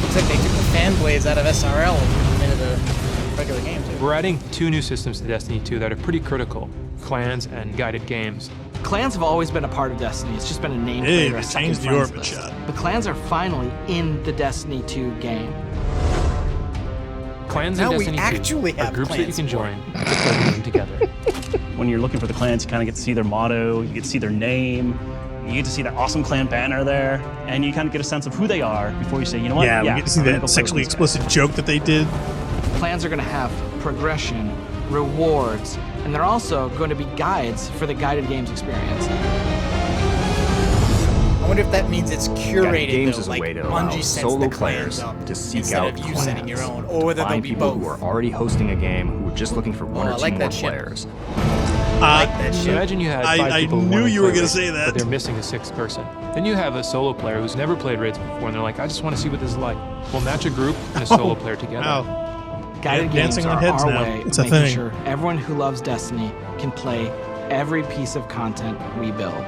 Looks like they took the fan blades out of SRL and put them into the regular game too. We're adding 2 new systems to Destiny 2 that are pretty critical, clans and guided games. Clans have always been a part of Destiny. It's just been a name Hey, or a they second changed the friends orbit list. shot. But clans are finally in the Destiny 2 game. Clans Now in we Destiny 2 actually are have groups that you clans can for join to play the game together. When you're looking for the clans, you kind of get to see their motto, you get to see their name, you get to see that awesome clan banner there, and you kind of get a sense of who they are before you say, you know what? Yeah, we get to see I'm gonna go that play with sexually these guys. explicit joke that they did. Clans are going to have progression rewards, and they're also going to be guides for the guided games experience. I wonder if that means it's curated, games though, is a like way to allow Bungie sets solo the clans players up to seek instead out of you setting your own, or whether they'll find be people both. who are already hosting a game who are just looking for one Oh, or I two like more that shit. players. I like that shit. Imagine you had 5 I people who knew wanted to you were play gonna Raids, say that. but they're missing a 6th person. Then you have a solo player who's never played Raids before, and they're like, I just want to see what this is like. We'll match a group and a solo player together. Wow. Guided games Dancing are on heads our now. way It's of a making thing. sure everyone who loves Destiny can play every piece of content we build.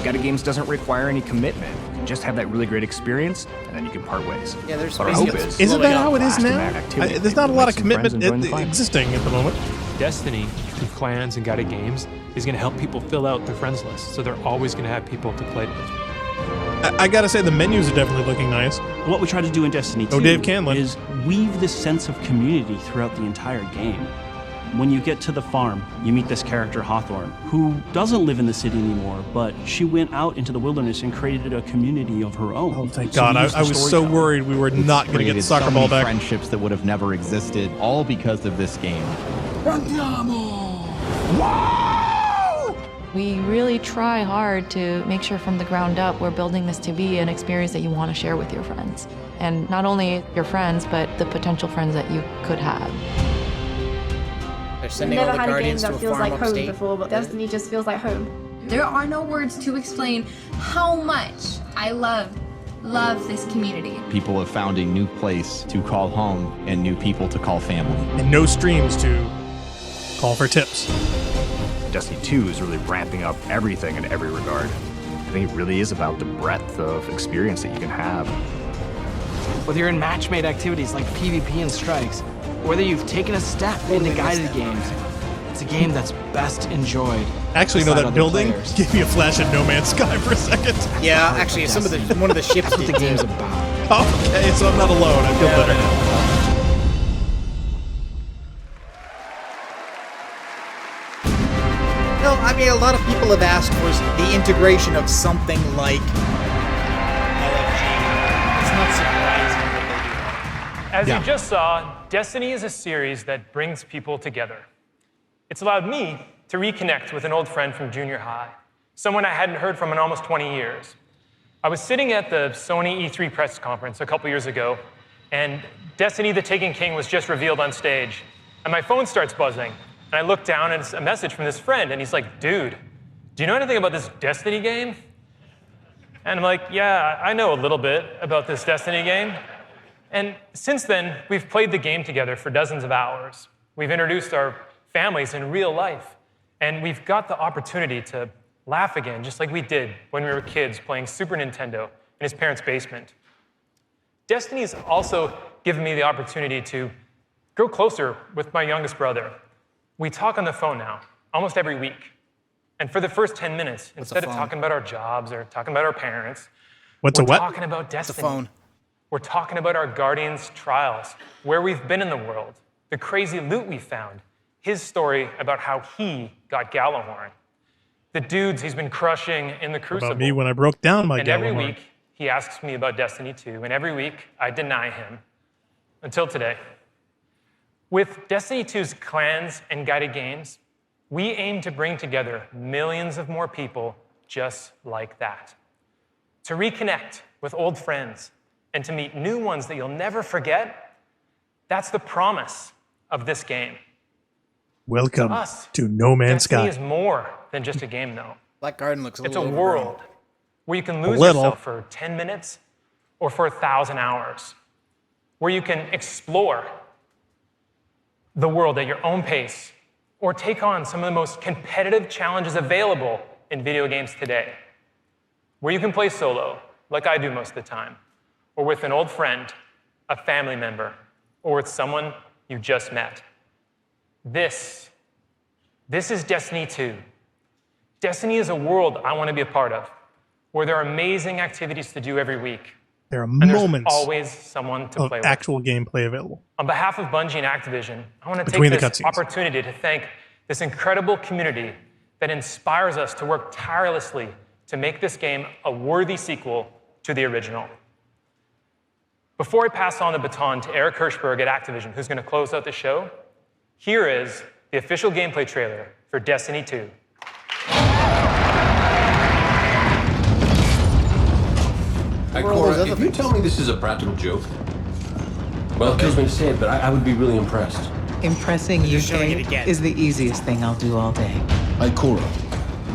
Guided games doesn't require any commitment. You can just have that really great experience, and then you can part ways. Yeah, there's But our hope basically- is Isn't that how it is lasting now? that activity. There's not a Maybe lot make of some friends commitment and join the clan. existing at the moment. Destiny, through clans and guided games, is going to help people fill out their friends list, so they're always going to have people to play with. I gotta say, the menus are definitely looking nice. What we try to do in Destiny 2 Dave Canlin. is weave this sense of community throughout the entire game. When you get to the farm, you meet this character, Hawthorne, who doesn't live in the city anymore, but she went out into the wilderness and created a community of her own. Oh, thank God. I was so worried we were not going to get the soccer so ball many back. friendships that would have never existed, all because of this game. We really try hard to make sure from the ground up we're building this to be an experience that you want to share with your friends. And not only your friends, but the potential friends that you could have. They're I've sending all never the had a game guardians to that a feels farm like home upstate. before, but Destiny just feels like home. There are no words to explain how much I love this community. People have found a new place to call home and new people to call family. And no streams to call for tips. Destiny 2 is really ramping up everything in every regard. I think it really is about the breadth of experience that you can have. Whether you're in match-made activities like PvP and strikes, whether you've taken a step into guided games, it's a game that's best enjoyed. Actually, you know beside that other building players. gave me a flash of No Man's Sky for a second. Yeah, actually, one of the ships That's what did the game's too. about. Okay, so I'm not alone. I feel better now. No, I mean, a lot of people have asked for the integration of something like LFG. It's not surprising that they do that. As you just saw, Destiny is a series that brings people together. It's allowed me to reconnect with an old friend from junior high, someone I hadn't heard from in almost 20 years. I was sitting at the Sony E3 press conference a couple years ago, and Destiny the Taken King was just revealed on stage, and my phone starts buzzing. And I look down, and it's a message from this friend, and he's like, dude, do you know anything about this Destiny game? And I'm like, yeah, I know a little bit about this Destiny game. And since then, we've played the game together for dozens of hours. We've introduced our families in real life, and we've got the opportunity to laugh again, just like we did when we were kids playing Super Nintendo in his parents' basement. Destiny's also given me the opportunity to grow closer with my youngest brother. We talk on the phone now, almost every week. And for the first 10 minutes, instead of talking about our jobs or talking about our parents, we're talking about Destiny. phone. We're talking about our Guardian's trials, where we've been in the world, the crazy loot we found, his story about how he got Gallahorn, the dudes he's been crushing in the Crucible. About me when I broke down my And every Gallahorn. week, he asks me about Destiny 2, and every week, I deny him. Until today. With Destiny 2's clans and guided games, we aim to bring together millions of more people just like that. To reconnect with old friends and to meet new ones that you'll never forget, that's the promise of this game. Welcome us, to No Man's Destiny Sky. is more than just a game, though. Black Garden looks a It's a little world where you can lose little. yourself for 10 minutes or for 1,000 hours, where you can explore the world at your own pace or take on some of the most competitive challenges available in video games today, where you can play solo, like I do most of the time, or with an old friend, a family member, or with someone you just met. This is Destiny 2. Destiny is a world I want to be a part of, where there are amazing activities to do every week. There are And there's moments always someone to of play with. actual gameplay available. On behalf of Bungie and Activision, I want to Between take the this cutscenes. opportunity to thank this incredible community that inspires us to work tirelessly to make this game a worthy sequel to the original. Before I pass on the baton to Eric Hirschberg at Activision, who's going to close out the show, here is the official gameplay trailer for Destiny 2. Hey, Cora, if you tell me this is a practical joke, well, it kills me to say it, but I would be really impressed. Impressing you, Kay, is the easiest thing I'll do all day. Ikora,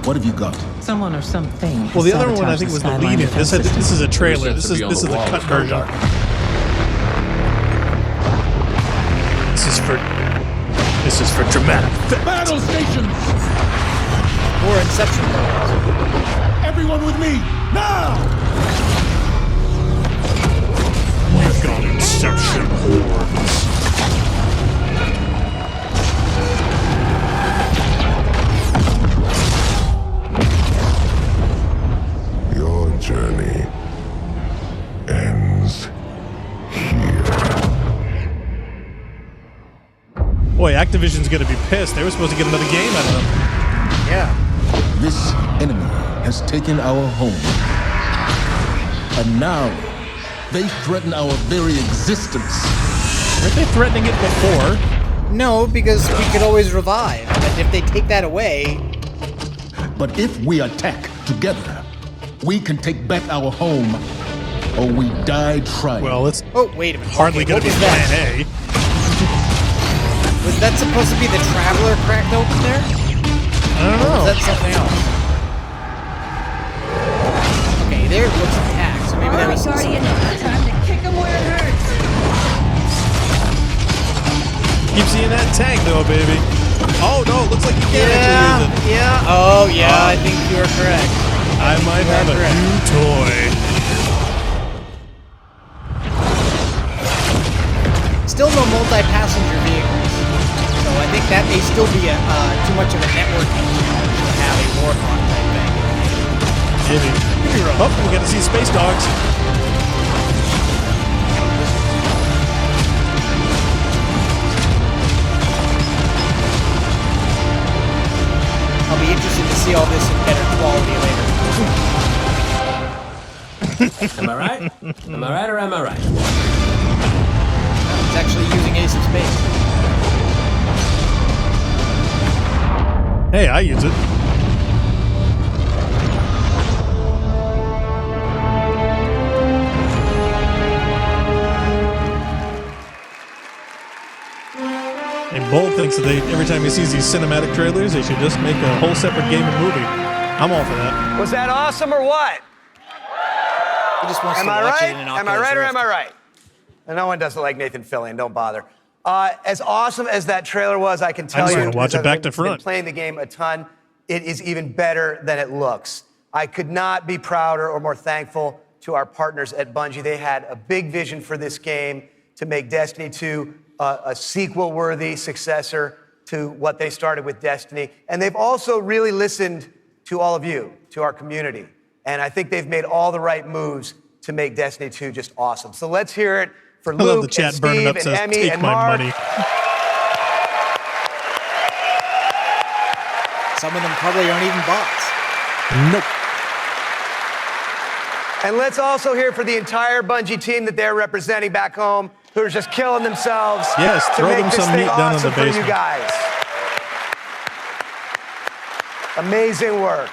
what have you got? Someone or something. Well, the other one I think was the lead-in. This is a trailer. This is the cut version. This is for dramatic effect. Battle stations! Or Inception. Everyone with me, now! We've got Inception hordes. Your journey ends here. Boy, Activision's gonna be pissed. They were supposed to get another game out of them. Yeah. This enemy has taken our home. And now, they threaten our very existence. Weren't they threatening it before? No, because we could always revive. But if they take that away... But if we attack together, we can take back our home, or we die trying. Well, it's wait a minute. hardly gonna be plan A. Was that supposed to be the Traveler cracked open there? I don't know. Or was that something else? Okay, there it looks attacked, so maybe that was Guardian, time to kick him where it hurts. Keep seeing that tank though, baby. Oh no, looks like you can't actually use it. Yeah. Oh yeah, I think you are correct. I might have a new toy. Still no multi-passenger vehicles, so I think that may still be too much of a networking challenge to have a Warhawk type thing. Maybe. Oh, we got to see Space Dogs. I'll be interested to see all this in better quality later. Am I right? Am I right or am I right? It's actually using Ace of Spades. Hey, I use it. And Bold thinks that every time he sees these cinematic trailers, they should just make a whole separate game and movie. I'm all for that. Was that awesome or what? He just wants am to I watch right? it in an Am I right or am I Rift. right? And no one does it like Nathan Fillion. Don't bother. As awesome as that trailer was, I can tell you. I just want to watch it back to I've front. been playing the game a ton. It is even better than it looks. I could not be prouder or more thankful to our partners at Bungie. They had a big vision for this game to make Destiny 2 a sequel-worthy successor to what they started with Destiny. And they've also really listened to all of you, to our community. And I think they've made all the right moves to make Destiny 2 just awesome. So let's hear it for I love Luke the chat and burning Steve up and says, Emmy take and my Mark. money. Some of them probably aren't even bots. Nope. And let's also hear for the entire Bungie team that they're representing back home, who are just killing themselves Yes, to throw make them this some thing meat down in awesome the for you basement. guys. Amazing work.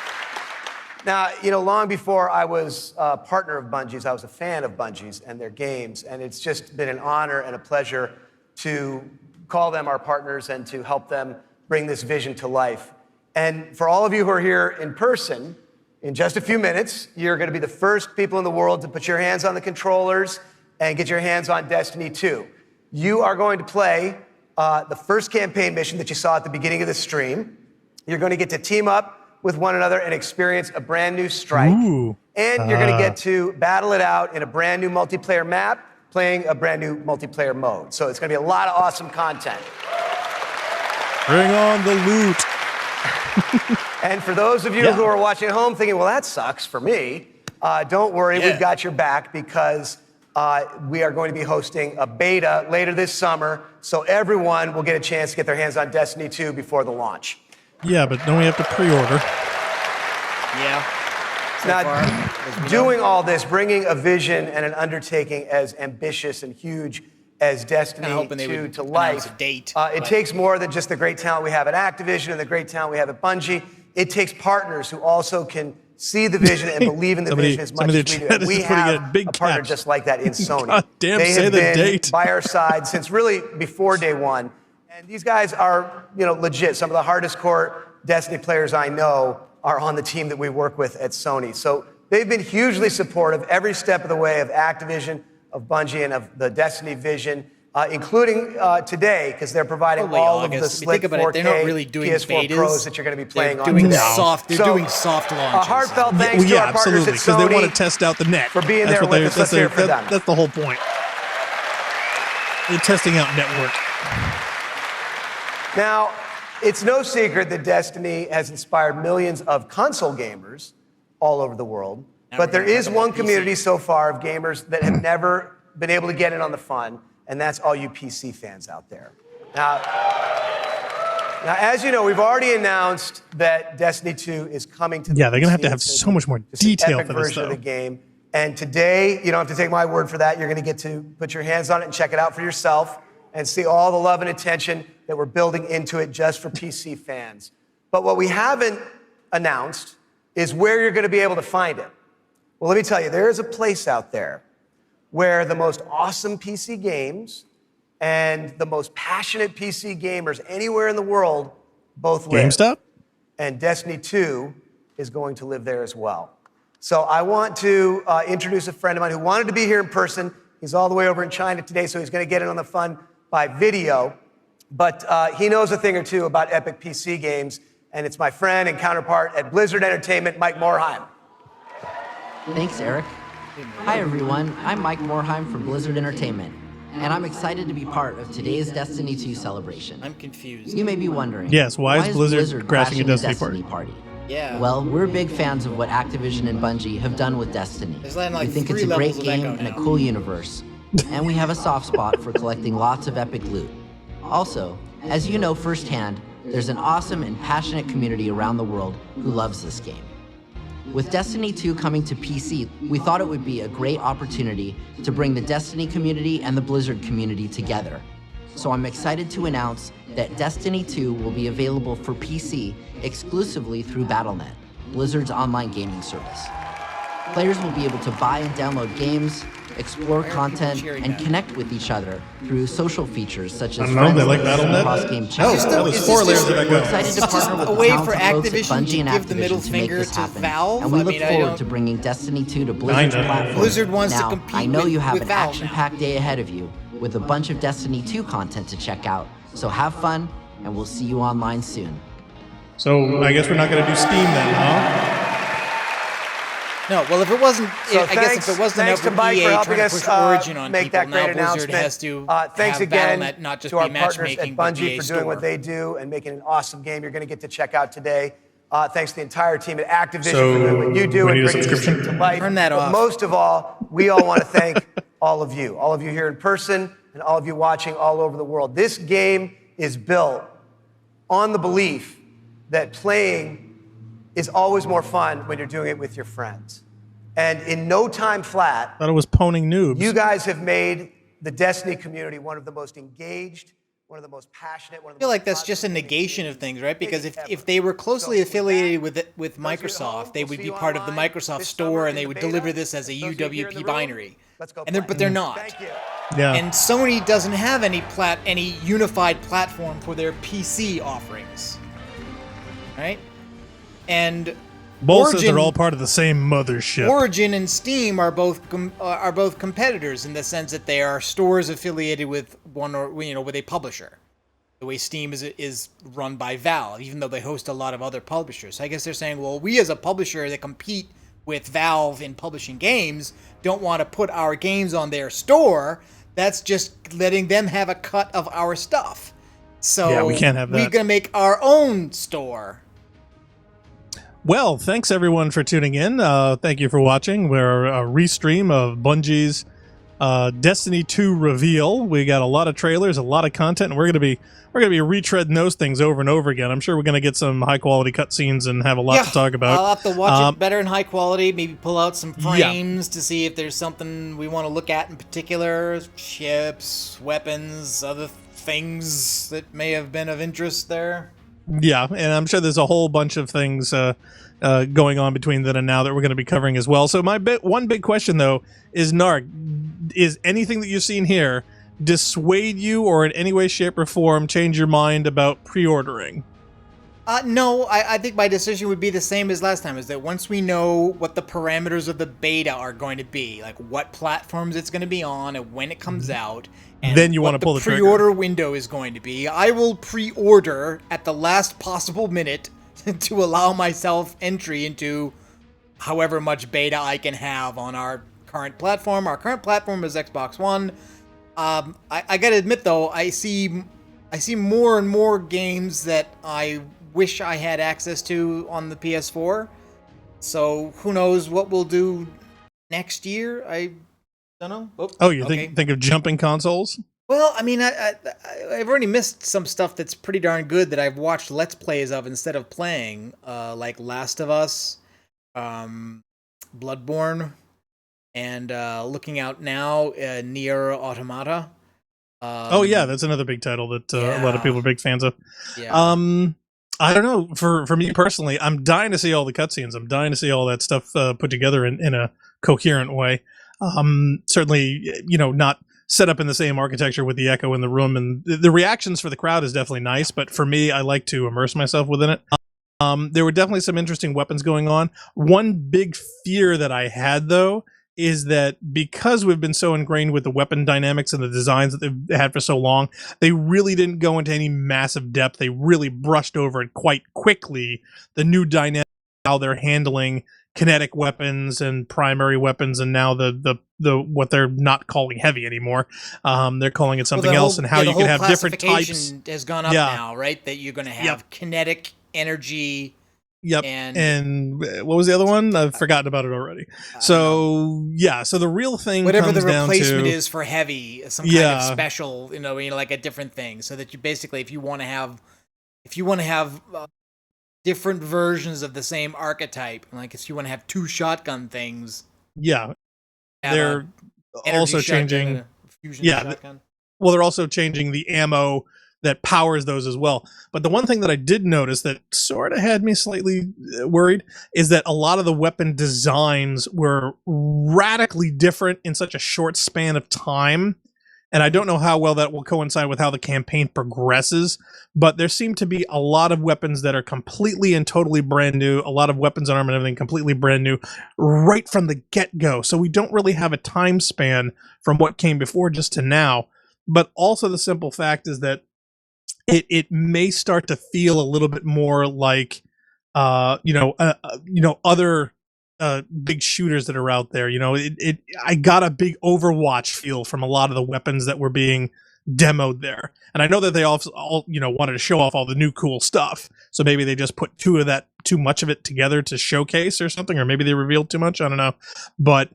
Now, long before I was a partner of Bungie's, I was a fan of Bungie's and their games, and it's just been an honor and a pleasure to call them our partners and to help them bring this vision to life. And for all of you who are here in person, in just a few minutes, you're going to be the first people in the world to put your hands on the controllers and get your hands on Destiny 2. You are going to play the first campaign mission that you saw at the beginning of the stream. You're going to get to team up with one another and experience a brand new strike. Ooh. And you're going to get to battle it out in a brand new multiplayer map, playing a brand new multiplayer mode. So it's going to be a lot of awesome content. Bring on the loot. And for those of you who are watching at home thinking, well, that sucks for me, don't worry, we've got your back because we are going to be hosting a beta later this summer, so everyone will get a chance to get their hands on Destiny 2 before the launch. Yeah, but don't we have to pre-order? Yeah. Now, doing all this, bringing a vision and an undertaking as ambitious and huge as Destiny 2 to life, it takes more than just the great talent we have at Activision and the great talent we have at Bungie. It takes partners who also can see the vision and believe in the vision as much as we do. And we have a partner just like that in Sony. God damn, they say have the been date. by our side since really before day one. And these guys are, legit. Some of the hardest core Destiny players I know are on the team that we work with at Sony. So they've been hugely supportive every step of the way of Activision, of Bungie, and of the Destiny vision, including today, because they're providing all of the slick 4K they're not really doing PS4 betas. Pros that you're going to be playing They're on doing today. They're doing soft launches. A heartfelt thanks to our partners at because Sony they want to test out the net for being there with us. Let's hear it for them. That's the whole point. They're testing out network. Now, it's no secret that Destiny has inspired millions of console gamers all over the world, but there is one community so far of gamers that have never been able to get in on the fun, and that's all you PC fans out there. Now, as you know, we've already announced that Destiny 2 is coming to the they're going PC. to have so much more detail epic for this, version though. of the game. And today, you don't have to take my word for that. You're going to get to put your hands on it and check it out for yourself and see all the love and attention that we're building into it just for PC fans. But what we haven't announced is where you're going to be able to find it. Well, let me tell you, there is a place out there where the most awesome PC games and the most passionate PC gamers anywhere in the world both live. GameStop? And Destiny 2 is going to live there as well. So I want to introduce a friend of mine who wanted to be here in person. He's all the way over in China today, so he's going to get in on the fun by video. But he knows a thing or two about epic PC games, and it's my friend and counterpart at Blizzard Entertainment, Mike Morheim. Thanks, Eric. Hi, everyone. I'm Mike Morheim from Blizzard Entertainment, and I'm excited to be part of today's Destiny 2 celebration. I'm confused. You may be wondering, Yes, why is Blizzard crashing a the Destiny party? Yeah. Well, we're big fans of what Activision and Bungie have done with Destiny. Like we think it's 3 a great levels of game echo and a now. cool universe, and we have a soft spot for collecting lots of epic loot. Also, as you know firsthand, there's an awesome and passionate community around the world who loves this game. With Destiny 2 coming to PC, we thought it would be a great opportunity to bring the Destiny community and the Blizzard community together. So I'm excited to announce that Destiny 2 will be available for PC exclusively through Battle.net, Blizzard's online gaming service. Players will be able to buy and download games, explore content, and connect with each other through social features such as they like Battle.net? cross-game chat. That was 4 layers of echo. We're excited to partner with a the way for talented folks at Activision Bungie to and give the middle Activision to make finger this to happen. Valve? And we I look mean, I forward don't- to bringing Destiny 2 to Blizzard's platform. Blizzard wants to now, compete I know you have with an Valve action-packed day ahead of you with a bunch of Destiny 2 content to check out. So have fun, and we'll see you online soon. So I guess we're not going to do Steam then, huh? No, well, if it wasn't, So I guess if it wasn't thanks enough to Mike EA for trying helping to us push Origin on make people, that now great Blizzard announcement. has to Thanks have again Battle.net not just to our be partners matchmaking, at but Bungie EA for doing Store. what they do and making an awesome game you're going to get to check out today. Thanks to the entire team at Activision So, for doing what you do we and need a bringing this subscription? to life. Turn that But off. most of all, we all want to thank all of you here in person and all of you watching all over the world. This game is built on the belief that playing is always more fun when you're doing it with your friends. And in no time flat, Thought it was Poning Noobs. you guys have made the Destiny community one of the most engaged, one of the most passionate, one of I the feel most like that's just a negation of things, right? Because if they were closely affiliated with Microsoft, they would be part of the Microsoft store and they would deliver this as a UWP binary. But they're not. Yeah. And Sony doesn't have any unified platform for their PC offerings, right? And Bull says Origin- they're all part of the same mothership. Origin and Steam are both competitors in the sense that they are stores affiliated with one or with a publisher. The way Steam is run by Valve, even though they host a lot of other publishers. So I guess they're saying, well, we as a publisher that compete with Valve in publishing games don't want to put our games on their store. That's just letting them have a cut of our stuff. So Yeah, we can't have that. We're gonna make our own store. Well, thanks everyone for tuning in. Thank you for watching. We're a restream of Bungie's Destiny 2 reveal. We got a lot of trailers, a lot of content, and we're gonna be retreading those things over and over again. I'm sure we're gonna get some high quality cutscenes and have a lot to talk about. I'll have to watch it better in high quality. Maybe pull out some frames to see if there's something we want to look at in particular. Ships, weapons, other things that may have been of interest there. Yeah, and I'm sure there's a whole bunch of things going on between then and now that we're going to be covering as well. So one big question, though, is, Narc, is anything that you've seen here dissuade you or in any way, shape, or form change your mind about pre-ordering? No, I think my decision would be the same as last time, is that once we know what the parameters of the beta are going to be, like what platforms it's going to be on and when it comes out, and then you want to pull the trigger. Pre-order window is going to be, I will pre-order at the last possible minute to allow myself entry into however much beta I can have on our current platform. Our current platform is Xbox One. I gotta admit, though, I see more and more games that I wish I had access to on the PS4. So who knows what we'll do next year? I don't know. You think of jumping consoles? Well, I mean, I've already missed some stuff that's pretty darn good that I've watched Let's Plays of instead of playing, like Last of Us, Bloodborne, and looking out now, Nier Automata. That's another big title that a lot of people are big fans of. Yeah. I don't know. For me personally, I'm dying to see all the cutscenes. I'm dying to see all that stuff put together in a coherent way. Certainly, not set up in the same architecture with the echo in the room, and the reactions for the crowd is definitely nice, but for me, I like to immerse myself within it. There were definitely some interesting weapons going on. One big fear that I had, though, is that because we've been so ingrained with the weapon dynamics and the designs that they've had for so long, they really didn't go into any massive depth. They really brushed over it quite quickly, the new dynamic, how they're handling kinetic weapons and primary weapons, and now the what they're not calling heavy anymore. They're calling it something else, and how you can have different types. Has gone up now, right? That you're going to have kinetic, energy. Yep. And what was the other one? I've forgotten about it already. So the real thing, whatever comes the replacement down to, is for heavy, some kind of special, like a different thing, so that you basically, if you want to have different versions of the same archetype, like if you want to have two shotgun things. Yeah. They're also changing. Well, they're also changing the ammo that powers those as well. But the one thing that I did notice that sort of had me slightly worried is that a lot of the weapon designs were radically different in such a short span of time. And I don't know how well that will coincide with how the campaign progresses, but there seem to be a lot of weapons that are completely and totally brand new, a lot of weapons and armor and everything completely brand new right from the get-go. So we don't really have a time span from what came before just to now. But also the simple fact is that it may start to feel a little bit more like other big shooters that are out there. I got a big Overwatch feel from a lot of the weapons that were being demoed there. And I know that they all wanted to show off all the new cool stuff. So maybe they just put too much of it together to showcase or something, or maybe they revealed too much. I don't know. But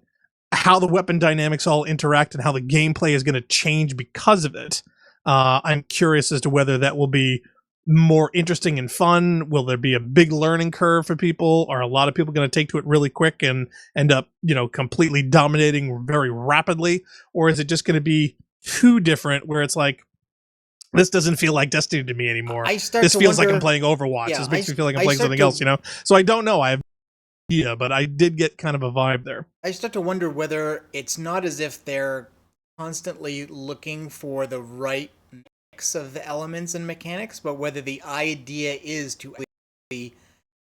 how the weapon dynamics all interact and how the gameplay is going to change because of it, I'm curious as to whether that will be more interesting and fun. Will there be a big learning curve for people? Are a lot of people going to take to it really quick and end up, completely dominating very rapidly? Or is it just going to be too different where it's like, this doesn't feel like Destiny to me anymore. This feels like I'm playing Overwatch. This makes me feel like I'm playing something else, So I don't know. I have no idea, but I did get kind of a vibe there. I start to wonder whether it's not as if they're constantly looking for the right mix of the elements and mechanics, but whether the idea is to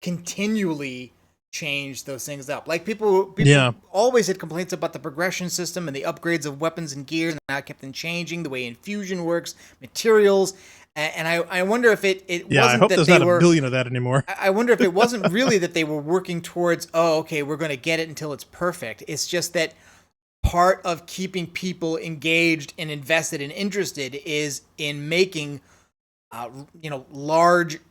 continually change those things up. Like people always had complaints about the progression system and the upgrades of weapons and gear, and that kept on changing the way infusion works, materials. And I wonder if it wasn't I hope that there's they not were, a billion of that anymore. I wonder if it wasn't really that they were working towards, we're going to get it until it's perfect. It's just that part of keeping people engaged and invested and interested is in making,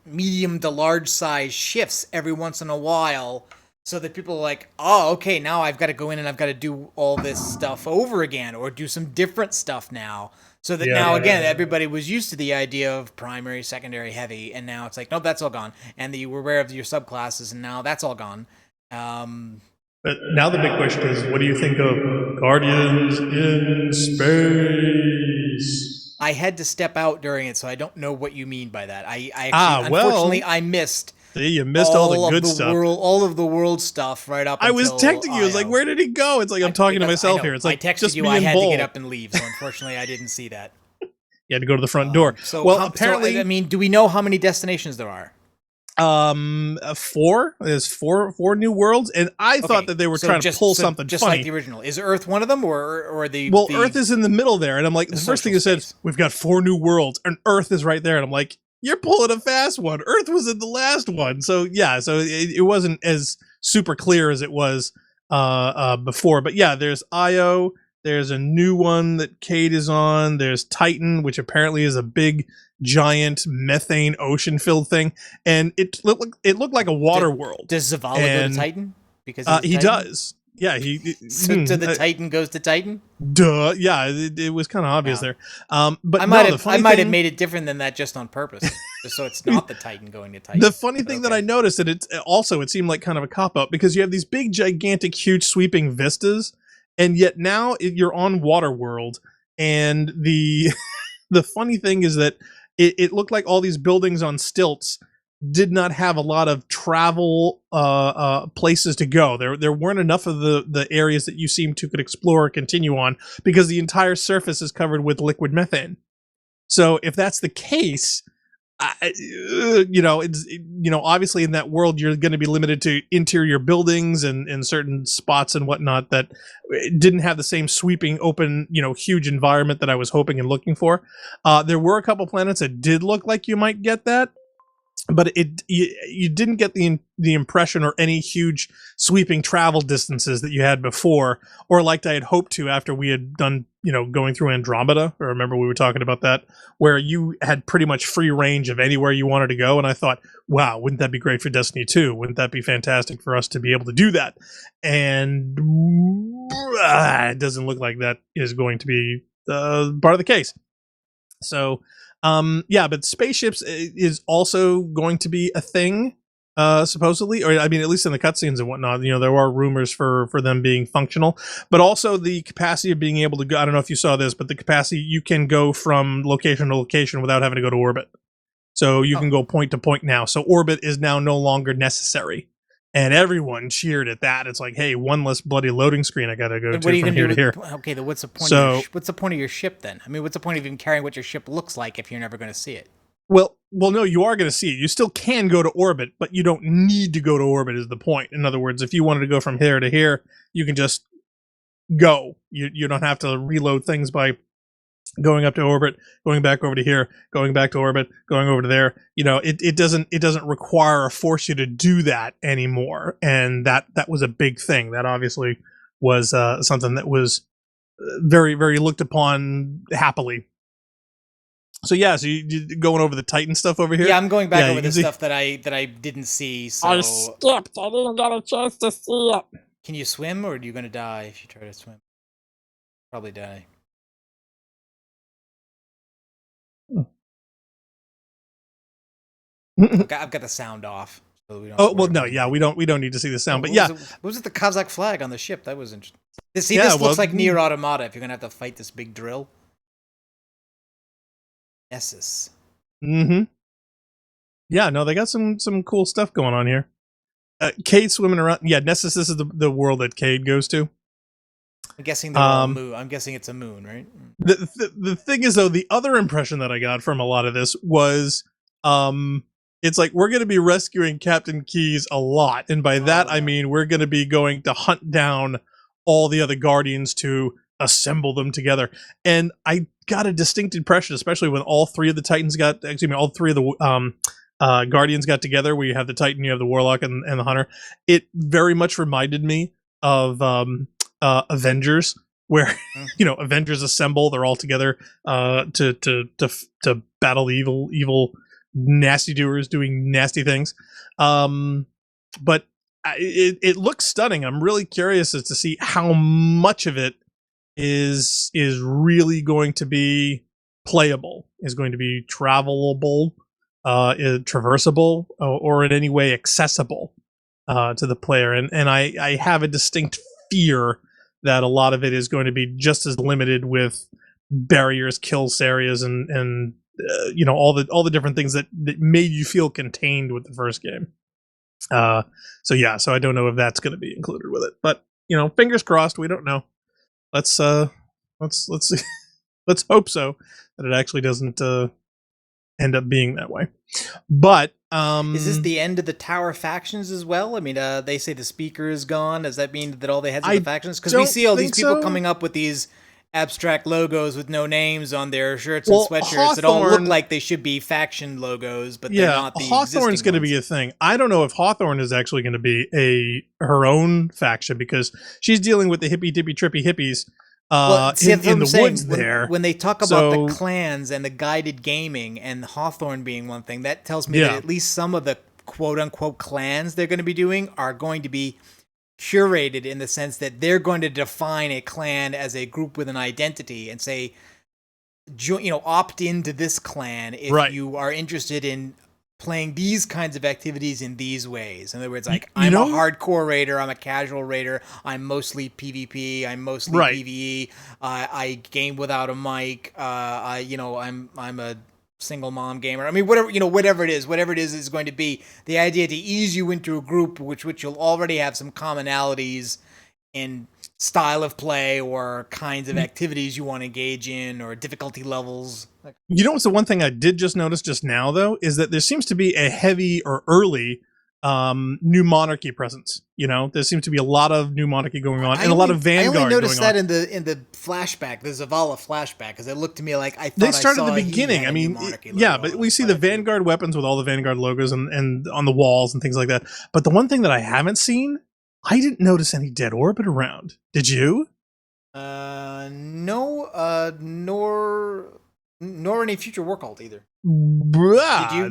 medium to large size shifts every once in a while So that people are like, oh, okay, now I've got to go in and I've got to do all this stuff over again or do some different stuff now. So that again, everybody was used to the idea of primary, secondary, heavy, and now it's like, nope, that's all gone. And you were aware of your subclasses, and now that's all gone. But now the big question is, what do you think of Guardians in Space? I had to step out during it, so I don't know what you mean by that. I actually, unfortunately, I missed. See, you missed all the good stuff. All of the world stuff right up. I was texting you. I was like, "Where did he go?" It's like I'm talking to myself here. It's like I texted just you. me I and had Bull. to get up and leave, so unfortunately, I didn't see that. You had to go to the front door. So, well, apparently, I mean, do we know how many destinations there are? 4. There's four new worlds, and I thought that they were trying to pull something just funny. Like the original. Is Earth one of them, or the? Well, Earth is in the middle there, and I'm like, the first thing it said, we've got 4 new worlds, and Earth is right there, and I'm like, you're pulling a fast one. Earth was in the last one, so yeah, so it wasn't as super clear as it was before. But yeah, there's Io. There's a new one that Cade is on. There's Titan, which apparently is a big, giant methane ocean-filled thing, and it looked like a water world. Does Zavala go to Titan? Because he does. Yeah, so the Titan goes to Titan. Duh. Yeah, it was kind of obvious there. But I might have made it different than that just on purpose, just so it's not the Titan going to Titan. The funny thing that I noticed that it seemed like kind of a cop out because you have these big, gigantic, huge, sweeping vistas, and yet now you're on Waterworld, and the funny thing is that it looked like all these buildings on stilts did not have a lot of travel places to go. There weren't enough of the areas that you seem to could explore or continue on because the entire surface is covered with liquid methane. So if that's the case, obviously in that world you're going to be limited to interior buildings and certain spots and whatnot that didn't have the same sweeping open huge environment that I was hoping and looking for. There were a couple planets that did look like you might get that, but you didn't get the impression or any huge sweeping travel distances that you had before, or like I had hoped to after we had done going through Andromeda. Or remember we were talking about that, where you had pretty much free range of anywhere you wanted to go, and I thought, wow, wouldn't that be great for Destiny 2? Wouldn't that be fantastic for us to be able to do that? And it doesn't look like that is going to be part of the case. So but spaceships is also going to be a thing, supposedly, or I mean, at least in the cutscenes and whatnot. There are rumors for them being functional, but also the capacity of being able to go. I don't know if you saw this, but the capacity you can go from location to location without having to go to orbit. So you can go point to point now. So orbit is now no longer necessary. And everyone cheered at that. It's like, hey, one less bloody loading screen I gotta go to from here to here. Okay, then what's the point? What's the point of your ship then? I mean, what's the point of even carrying what your ship looks like if you're never going to see it? Well, no, you are going to see it. You still can go to orbit, but you don't need to go to orbit. Is the point? In other words, if you wanted to go from here to here, you can just go. You don't have to reload things by going up to orbit, going back over to here, going back to orbit, going over to there. It doesn't require or force you to do that anymore. And that was a big thing. That obviously was something that was very, very looked upon happily. So yeah, so you going over the Titan stuff over here? Yeah, I'm going back over the stuff that I didn't see. So I skipped. I didn't get a chance to see it. Can you swim, or are you going to die if you try to swim? Probably die. I've got the sound off. So we don't we don't need to see the sound. But what was it? The Kazakh flag on the ship? That was interesting. This looks like Nier Automata. If you're gonna have to fight this big drill. Nessus. Mm-hmm. Yeah, no, they got some cool stuff going on here. Cade swimming around. Yeah, Nessus is the world that Cade goes to. I'm guessing they're all moon. I'm guessing it's a moon, right? The thing is, though, the other impression that I got from a lot of this was, it's like we're going to be rescuing Captain Keyes a lot, and by that I mean we're going to be going to hunt down all the other Guardians to assemble them together. And I got a distinct impression, especially when all three of the Titans all three of the Guardians got together. Where you have the Titan, you have the Warlock, and the Hunter. It very much reminded me of Avengers, where Avengers assemble. They're all together to battle the evil nasty doers doing nasty things. But it looks stunning. I'm really curious as to see how much of it is really going to be playable, is going to be travelable, traversable, or in any way accessible to the player. And I have a distinct fear that a lot of it is going to be just as limited with barriers, kills areas, and all the different things that made you feel contained with the first game. So I don't know if that's going to be included with it, but fingers crossed. We don't know. Let's see. Let's hope so that it actually doesn't end up being that way. But is this the end of the Tower factions as well? I mean, they say the speaker is gone. Does that mean that all the heads of the factions? Because we see all these people coming up with these abstract logos with no names on their shirts and sweatshirts that all look like they should be faction logos, but they're not. The Hawthorne's going to be a thing. I don't know if Hawthorne is actually going to be her own faction, because she's dealing with the hippy dippy trippy hippies in the woods there. When they talk about the clans and the guided gaming and Hawthorne being one thing, that tells me that at least some of the quote unquote clans they're going to be doing are going to be curated in the sense that they're going to define a clan as a group with an identity and say, opt into this clan if you are interested in playing these kinds of activities in these ways. In other words, like, I'm a hardcore raider, I'm a casual raider, I'm mostly PvP, I'm mostly PvE, I game without a mic, I'm a single mom gamer. I mean, whatever it is going to be. The idea to ease you into a group which you'll already have some commonalities in style of play or kinds of activities you want to engage in or difficulty levels. What's the one thing I did just notice just now, though, is that there seems to be a heavy or early new monarchy presence. There seems to be a lot of new monarchy going on, and a lot of Vanguard. I only noticed that in the flashback, the Zavala flashback, because it looked to me like I thought they started I saw at the beginning. I mean, but we see the Vanguard weapons with all the Vanguard logos and on the walls and things like that. But the one thing that I haven't seen, I didn't notice any Dead Orbit around. Did you? No, nor any Future War Cult either. Did you?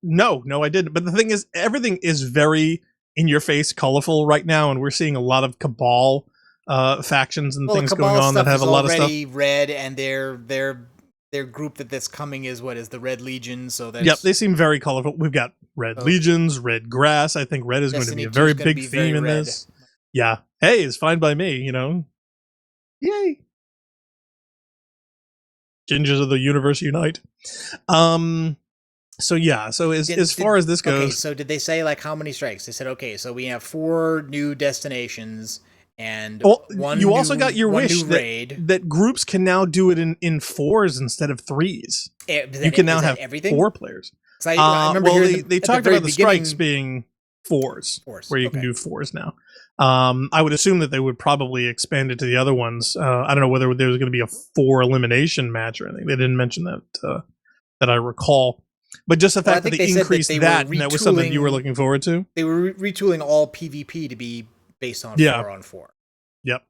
No, I didn't. But the thing is, everything is very in your face, colorful right now, and we're seeing a lot of Cabal factions and things going on that have a lot of stuff. Red, and their group that's coming is the Red Legion. So that's they seem very colorful. We've got Red Legions, Red Grass. I think red is going to be a very big theme in this. Yeah, hey, it's fine by me. Yay. Gingers of the universe unite. So as far as this goes, so did they say like how many strikes? They said, okay, so we have 4 new destinations and one. You also got your wish raid that groups can now do it in 4s instead of 3s. You can now have 4 players. I remember they talked about the strikes being 4s, where you can do 4s now. I would assume that they would probably expand it to the other ones. I don't know whether there was going to be a 4 elimination match or anything. They didn't mention that that I recall. But just the fact that they increased that was something you were looking forward to. They were retooling all PvP to be based on 4-on-4. Yep.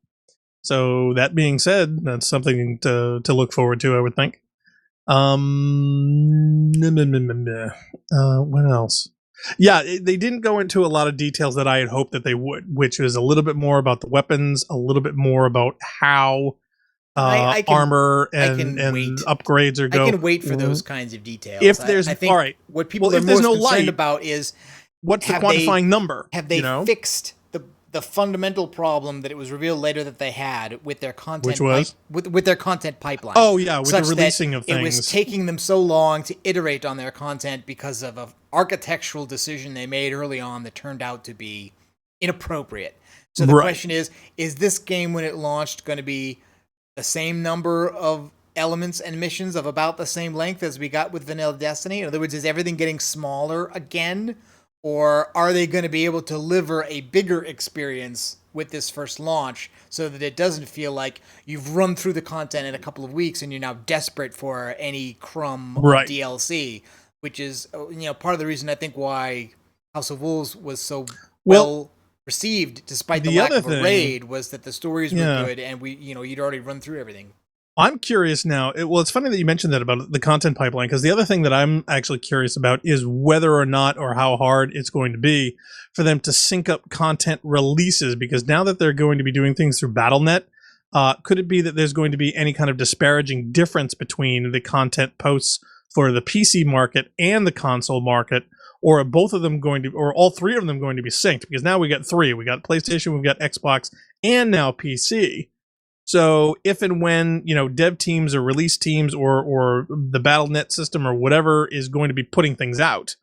So that being said, that's something to look forward to, I would think. What else? Yeah, they didn't go into a lot of details that I had hoped that they would, which is a little bit more about the weapons, a little bit more about how armor and upgrades are going. I can wait for those kinds of details. If there's I think what people are most concerned about is what's the quantifying number? Have they fixed the fundamental problem that it was revealed later that they had with their content, which was with their content pipeline? Oh yeah, with the releasing of things. It was taking them so long to iterate on their content because of an architectural decision they made early on that turned out to be inappropriate. So the question is this game when it launched going to be the same number of elements and missions of about the same length as we got with Vanilla Destiny? In other words, is everything getting smaller again? Or are they going to be able to deliver a bigger experience with this first launch so that it doesn't feel like you've run through the content in a couple of weeks and you're now desperate for any crumb of DLC, which is part of the reason I think why House of Wolves was so well received despite the lack of a raid was that the stories were good and you'd already run through everything. I'm curious now. Well, it's funny that you mentioned that about the content pipeline, because the other thing that I'm actually curious about is whether or not, or how hard it's going to be for them to sync up content releases, because now that they're going to be doing things through Battle.net, could it be that there's going to be any kind of disparaging difference between the content posts for the PC market and the console market, or are both of them going to, or all three of them going to be synced? Because now we got three. We got PlayStation, we've got Xbox, and now PC. So if and when, dev teams or release teams or the Battle.net system or whatever is going to be putting things out,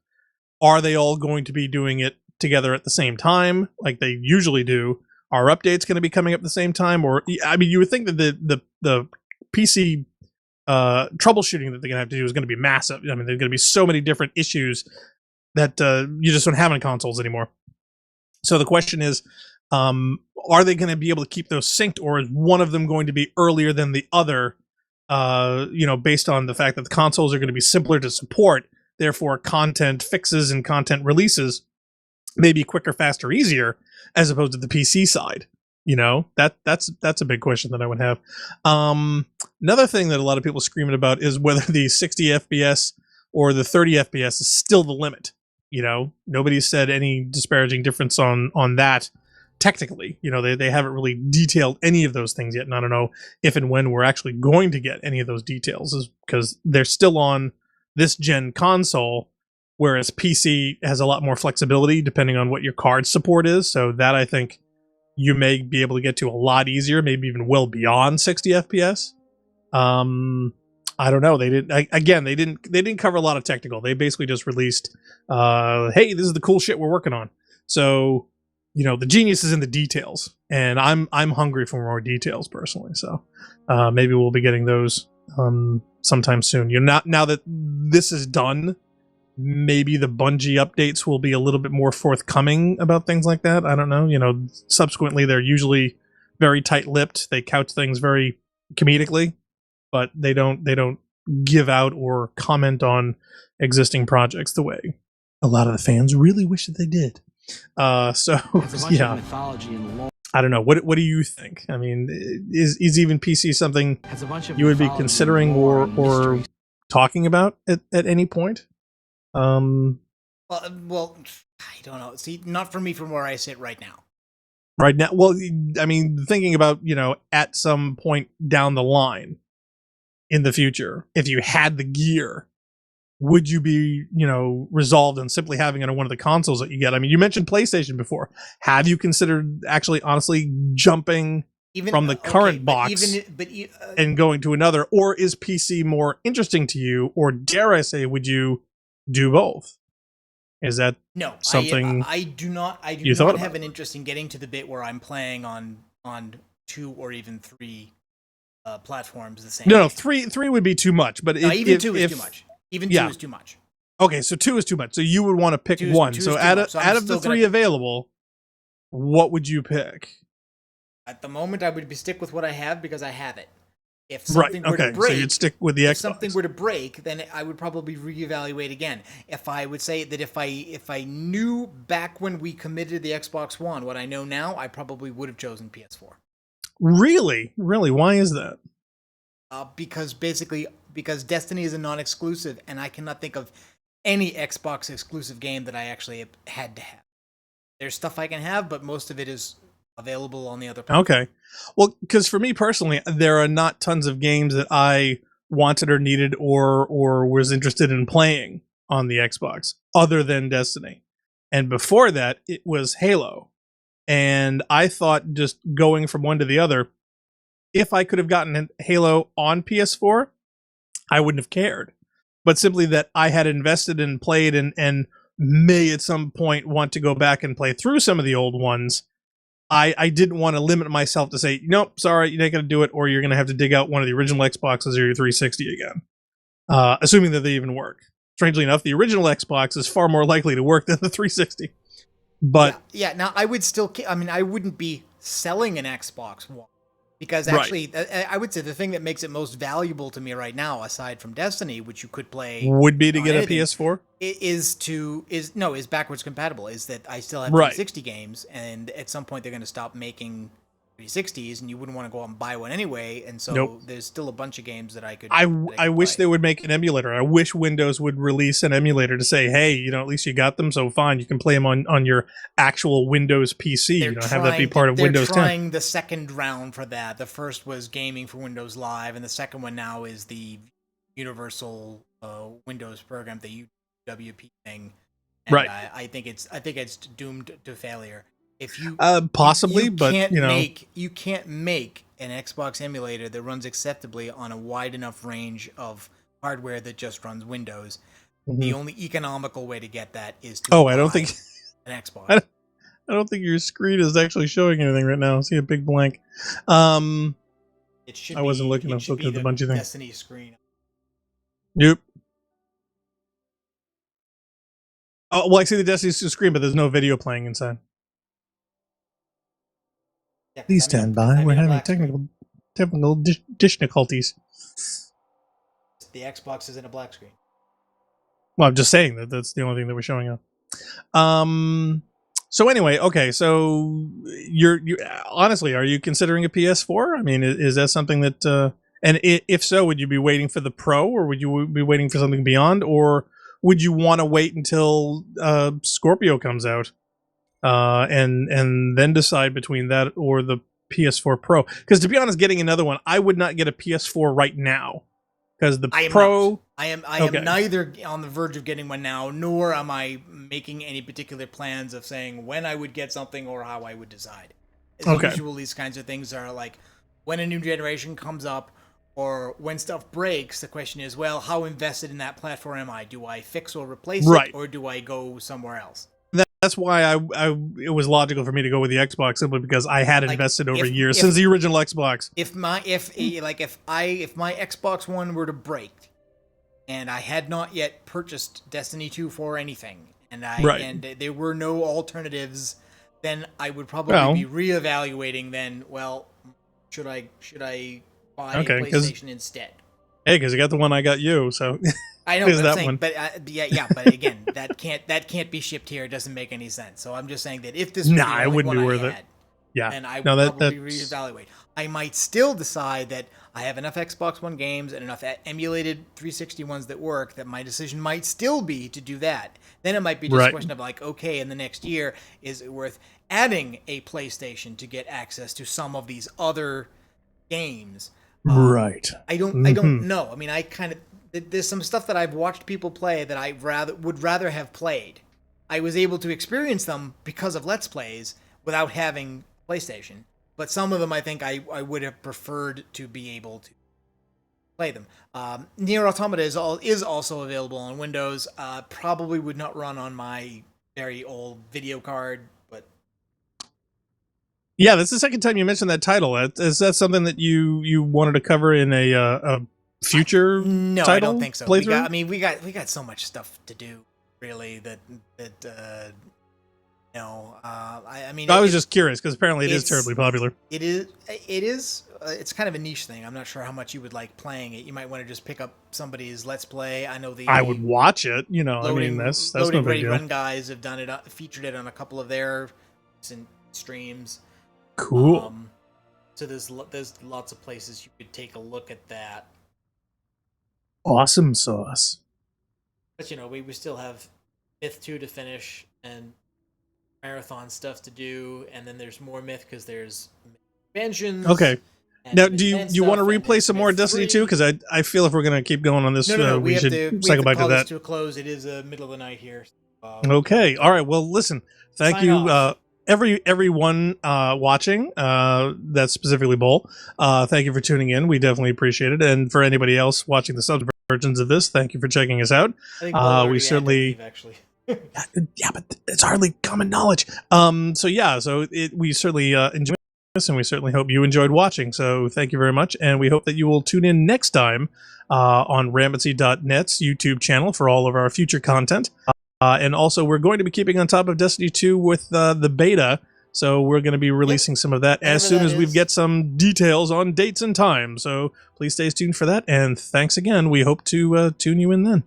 are they all going to be doing it together at the same time like they usually do? Are updates going to be coming up at the same time? Or, I mean, you would think that the PC troubleshooting that they're going to have to do is going to be massive. I mean, there's going to be so many different issues that you just don't have in consoles anymore. So the question is, are they going to be able to keep those synced, or is one of them going to be earlier than the other, based on the fact that the consoles are going to be simpler to support, therefore content fixes and content releases may be quicker, faster, easier, as opposed to the PC side? That's a big question that I would have. Another thing that a lot of people are screaming about is whether the 60 FPS or the 30 FPS is still the limit. Nobody's said any disparaging difference on that. Technically, they haven't really detailed any of those things yet, and I don't know if and when we're actually going to get any of those details, is because they're still on this gen console, whereas PC has a lot more flexibility depending on what your card support is. So that, I think, you may be able to get to a lot easier, maybe even well beyond 60 FPS. I don't know. They didn't cover a lot of technical. They basically just released, hey, this is the cool shit we're working on. So, the genius is in the details, and I'm hungry for more details personally. So maybe we'll be getting those sometime soon. Now that this is done, maybe the Bungie updates will be a little bit more forthcoming about things like that. I don't know. Subsequently, they're usually very tight-lipped. They couch things very comedically, but they don't give out or comment on existing projects the way a lot of the fans really wish that they did. So yeah, mythology and lore. I don't know. What do you think? I mean, is even PC something you would be considering or talking about at any point? Well, I don't know. See, not for me from where I sit right now. Right now, well, I mean, thinking about, at some point down the line in the future, if you had the gear, would you be, resolved on simply having it on one of the consoles that you get? I mean, you mentioned PlayStation before. Have you considered actually, honestly, jumping from the current box and going to another? Or is PC more interesting to you? Or dare I say, would you do both? Is that something? I do not have an interest in getting to the bit where I'm playing on 2 or even 3 platforms the same. No, three would be too much. But even 2 is too much. Even 2 is too much. Okay, so 2 is too much. So you would want to pick one. So out of the 3 available, what would you pick? At the moment, I would stick with what I have because I have it. If something were to break, so you'd stick with the Xbox. If something were to break, then I would probably reevaluate again. If I would say that if I knew back when we committed the Xbox One what I know now, I probably would have chosen PS4. Really? Why is that? Because Destiny is a non-exclusive, and I cannot think of any Xbox exclusive game that I actually had to have. There's stuff I can have, but most of it is available on the other platform. Okay. Well, because for me personally, there are not tons of games that I wanted or needed or was interested in playing on the Xbox other than Destiny. And before that, it was Halo. And I thought just going from one to the other, if I could have gotten Halo on PS4, I wouldn't have cared. But simply that I had invested and played and may at some point want to go back and play through some of the old ones, I didn't want to limit myself to say, nope, sorry, you're not going to do it, or you're going to have to dig out one of the original Xboxes or your 360 again. Assuming that they even work. Strangely enough, the original Xbox is far more likely to work than the 360. But yeah. Now I would still. I mean, I wouldn't be selling an Xbox One because actually, I would say the thing that makes it most valuable to me right now, aside from Destiny, which you could play, would be to get a PS4. Is backwards compatible. Is that I still have 360 games, and at some point they're going to stop making 360s, and you wouldn't want to go out and buy one anyway. And so Nope. there's still a bunch of games that I could. I wish they would make an emulator. I wish Windows would release an emulator to say, hey, at least you got them, so fine, you can play them on your actual Windows PC. Have that be part of Windows 10. They're trying the second round for that. The first was gaming for Windows Live, and the second one now is the Universal Windows program, the UWP thing. And right. I think it's doomed to failure. If you possibly, you but you can't make an Xbox emulator that runs acceptably on a wide enough range of hardware that just runs Windows. Mm-hmm. The only economical way to get that is to buy I don't think an Xbox. I don't think your screen is actually showing anything right now. I see a big blank. It should. I wasn't looking. I was looking at the Bungie thing. Destiny screen. Yep. Oh well, I see the Destiny screen, but there's no video playing inside. Yeah, Please stand by. We're having technical difficulties. The Xbox is in a black screen. Well, I'm just saying that's the only thing that we're showing up. So anyway, okay. So you honestly, are you considering a PS4? I mean, is that something that? And if so, would you be waiting for the Pro, or would you be waiting for something beyond, or would you want to wait until Scorpio comes out? And then decide between that or the PS4 Pro. Because to be honest, getting another one, I would not get a PS4 right now. Because the Pro... I am neither on the verge of getting one now, nor am I making any particular plans of saying when I would get something or how I would decide. As usual, these kinds of things are like, when a new generation comes up, or when stuff breaks, the question is, well, how invested in that platform am I? Do I fix or replace it, or do I go somewhere else? That's why it was logical for me to go with the Xbox, simply because I had invested over years since the original Xbox. If my Xbox One were to break, and I had not yet purchased Destiny 2 for anything, and there were no alternatives, then I would probably be reevaluating. Then, should I buy a PlayStation instead? Hey, because you got the one I got you, so. I know what I'm saying, but but again, that can't be shipped here. It doesn't make any sense. So I'm just saying that if this was the only wouldn't one be worth I it. had, Yeah, and I would probably reevaluate. I might still decide that I have enough Xbox One games and enough emulated 360 ones that work that my decision might still be to do that. Then it might be just a question of like, okay, in the next year, is it worth adding a PlayStation to get access to some of these other games? Right. I don't know. I mean, there's some stuff that I've watched people play that I would rather have played. I was able to experience them because of Let's Plays without having PlayStation. But some of them I think I would have preferred to be able to play them. Nier Automata is also available on Windows. Probably would not run on my very old video card, but... Yeah, that's the second time you mentioned that title. Is that something that you wanted to cover in a future no title? I don't think so. Playthrough? We got so much stuff to do, really, that I was just curious because apparently it is terribly popular. It is it's kind of a niche thing. I'm not sure how much you would like playing it. You might want to just pick up somebody's Let's Play. I know I would watch it, that's no big Ready deal. Run guys have done it, featured it on a couple of their streams. Cool. So there's lots of places you could take a look at that. Awesome sauce. But we still have Myth 2 to finish and marathon stuff to do, and then there's more Myth because there's expansions. Okay. Now, do you want to replay some more Destiny 2? Because I feel if we're going to keep going on this, we should cycle back to that. To a close. It is middle of the night here. Okay. All right. Well, listen. Thank you, everyone watching. That's specifically Bull. Thank you for tuning in. We definitely appreciate it. And for anybody else watching the sub versions of this, thank you for checking us out. I think we certainly. Actually. Yeah, but it's hardly common knowledge. We certainly enjoy this, and we certainly hope you enjoyed watching. So thank you very much, and we hope that you will tune in next time on Rambacy.net's YouTube channel for all of our future content. And also, we're going to be keeping on top of Destiny 2 with the beta, so we're going to be releasing some of that as soon as we get some details on dates and time. So please stay tuned for that, and thanks again. We hope to tune you in then.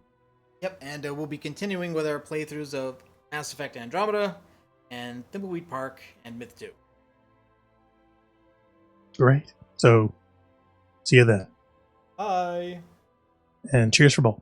Yep, and we'll be continuing with our playthroughs of Mass Effect Andromeda and Thimbleweed Park and Myth 2. Right. So, see you then. Bye. And cheers for both.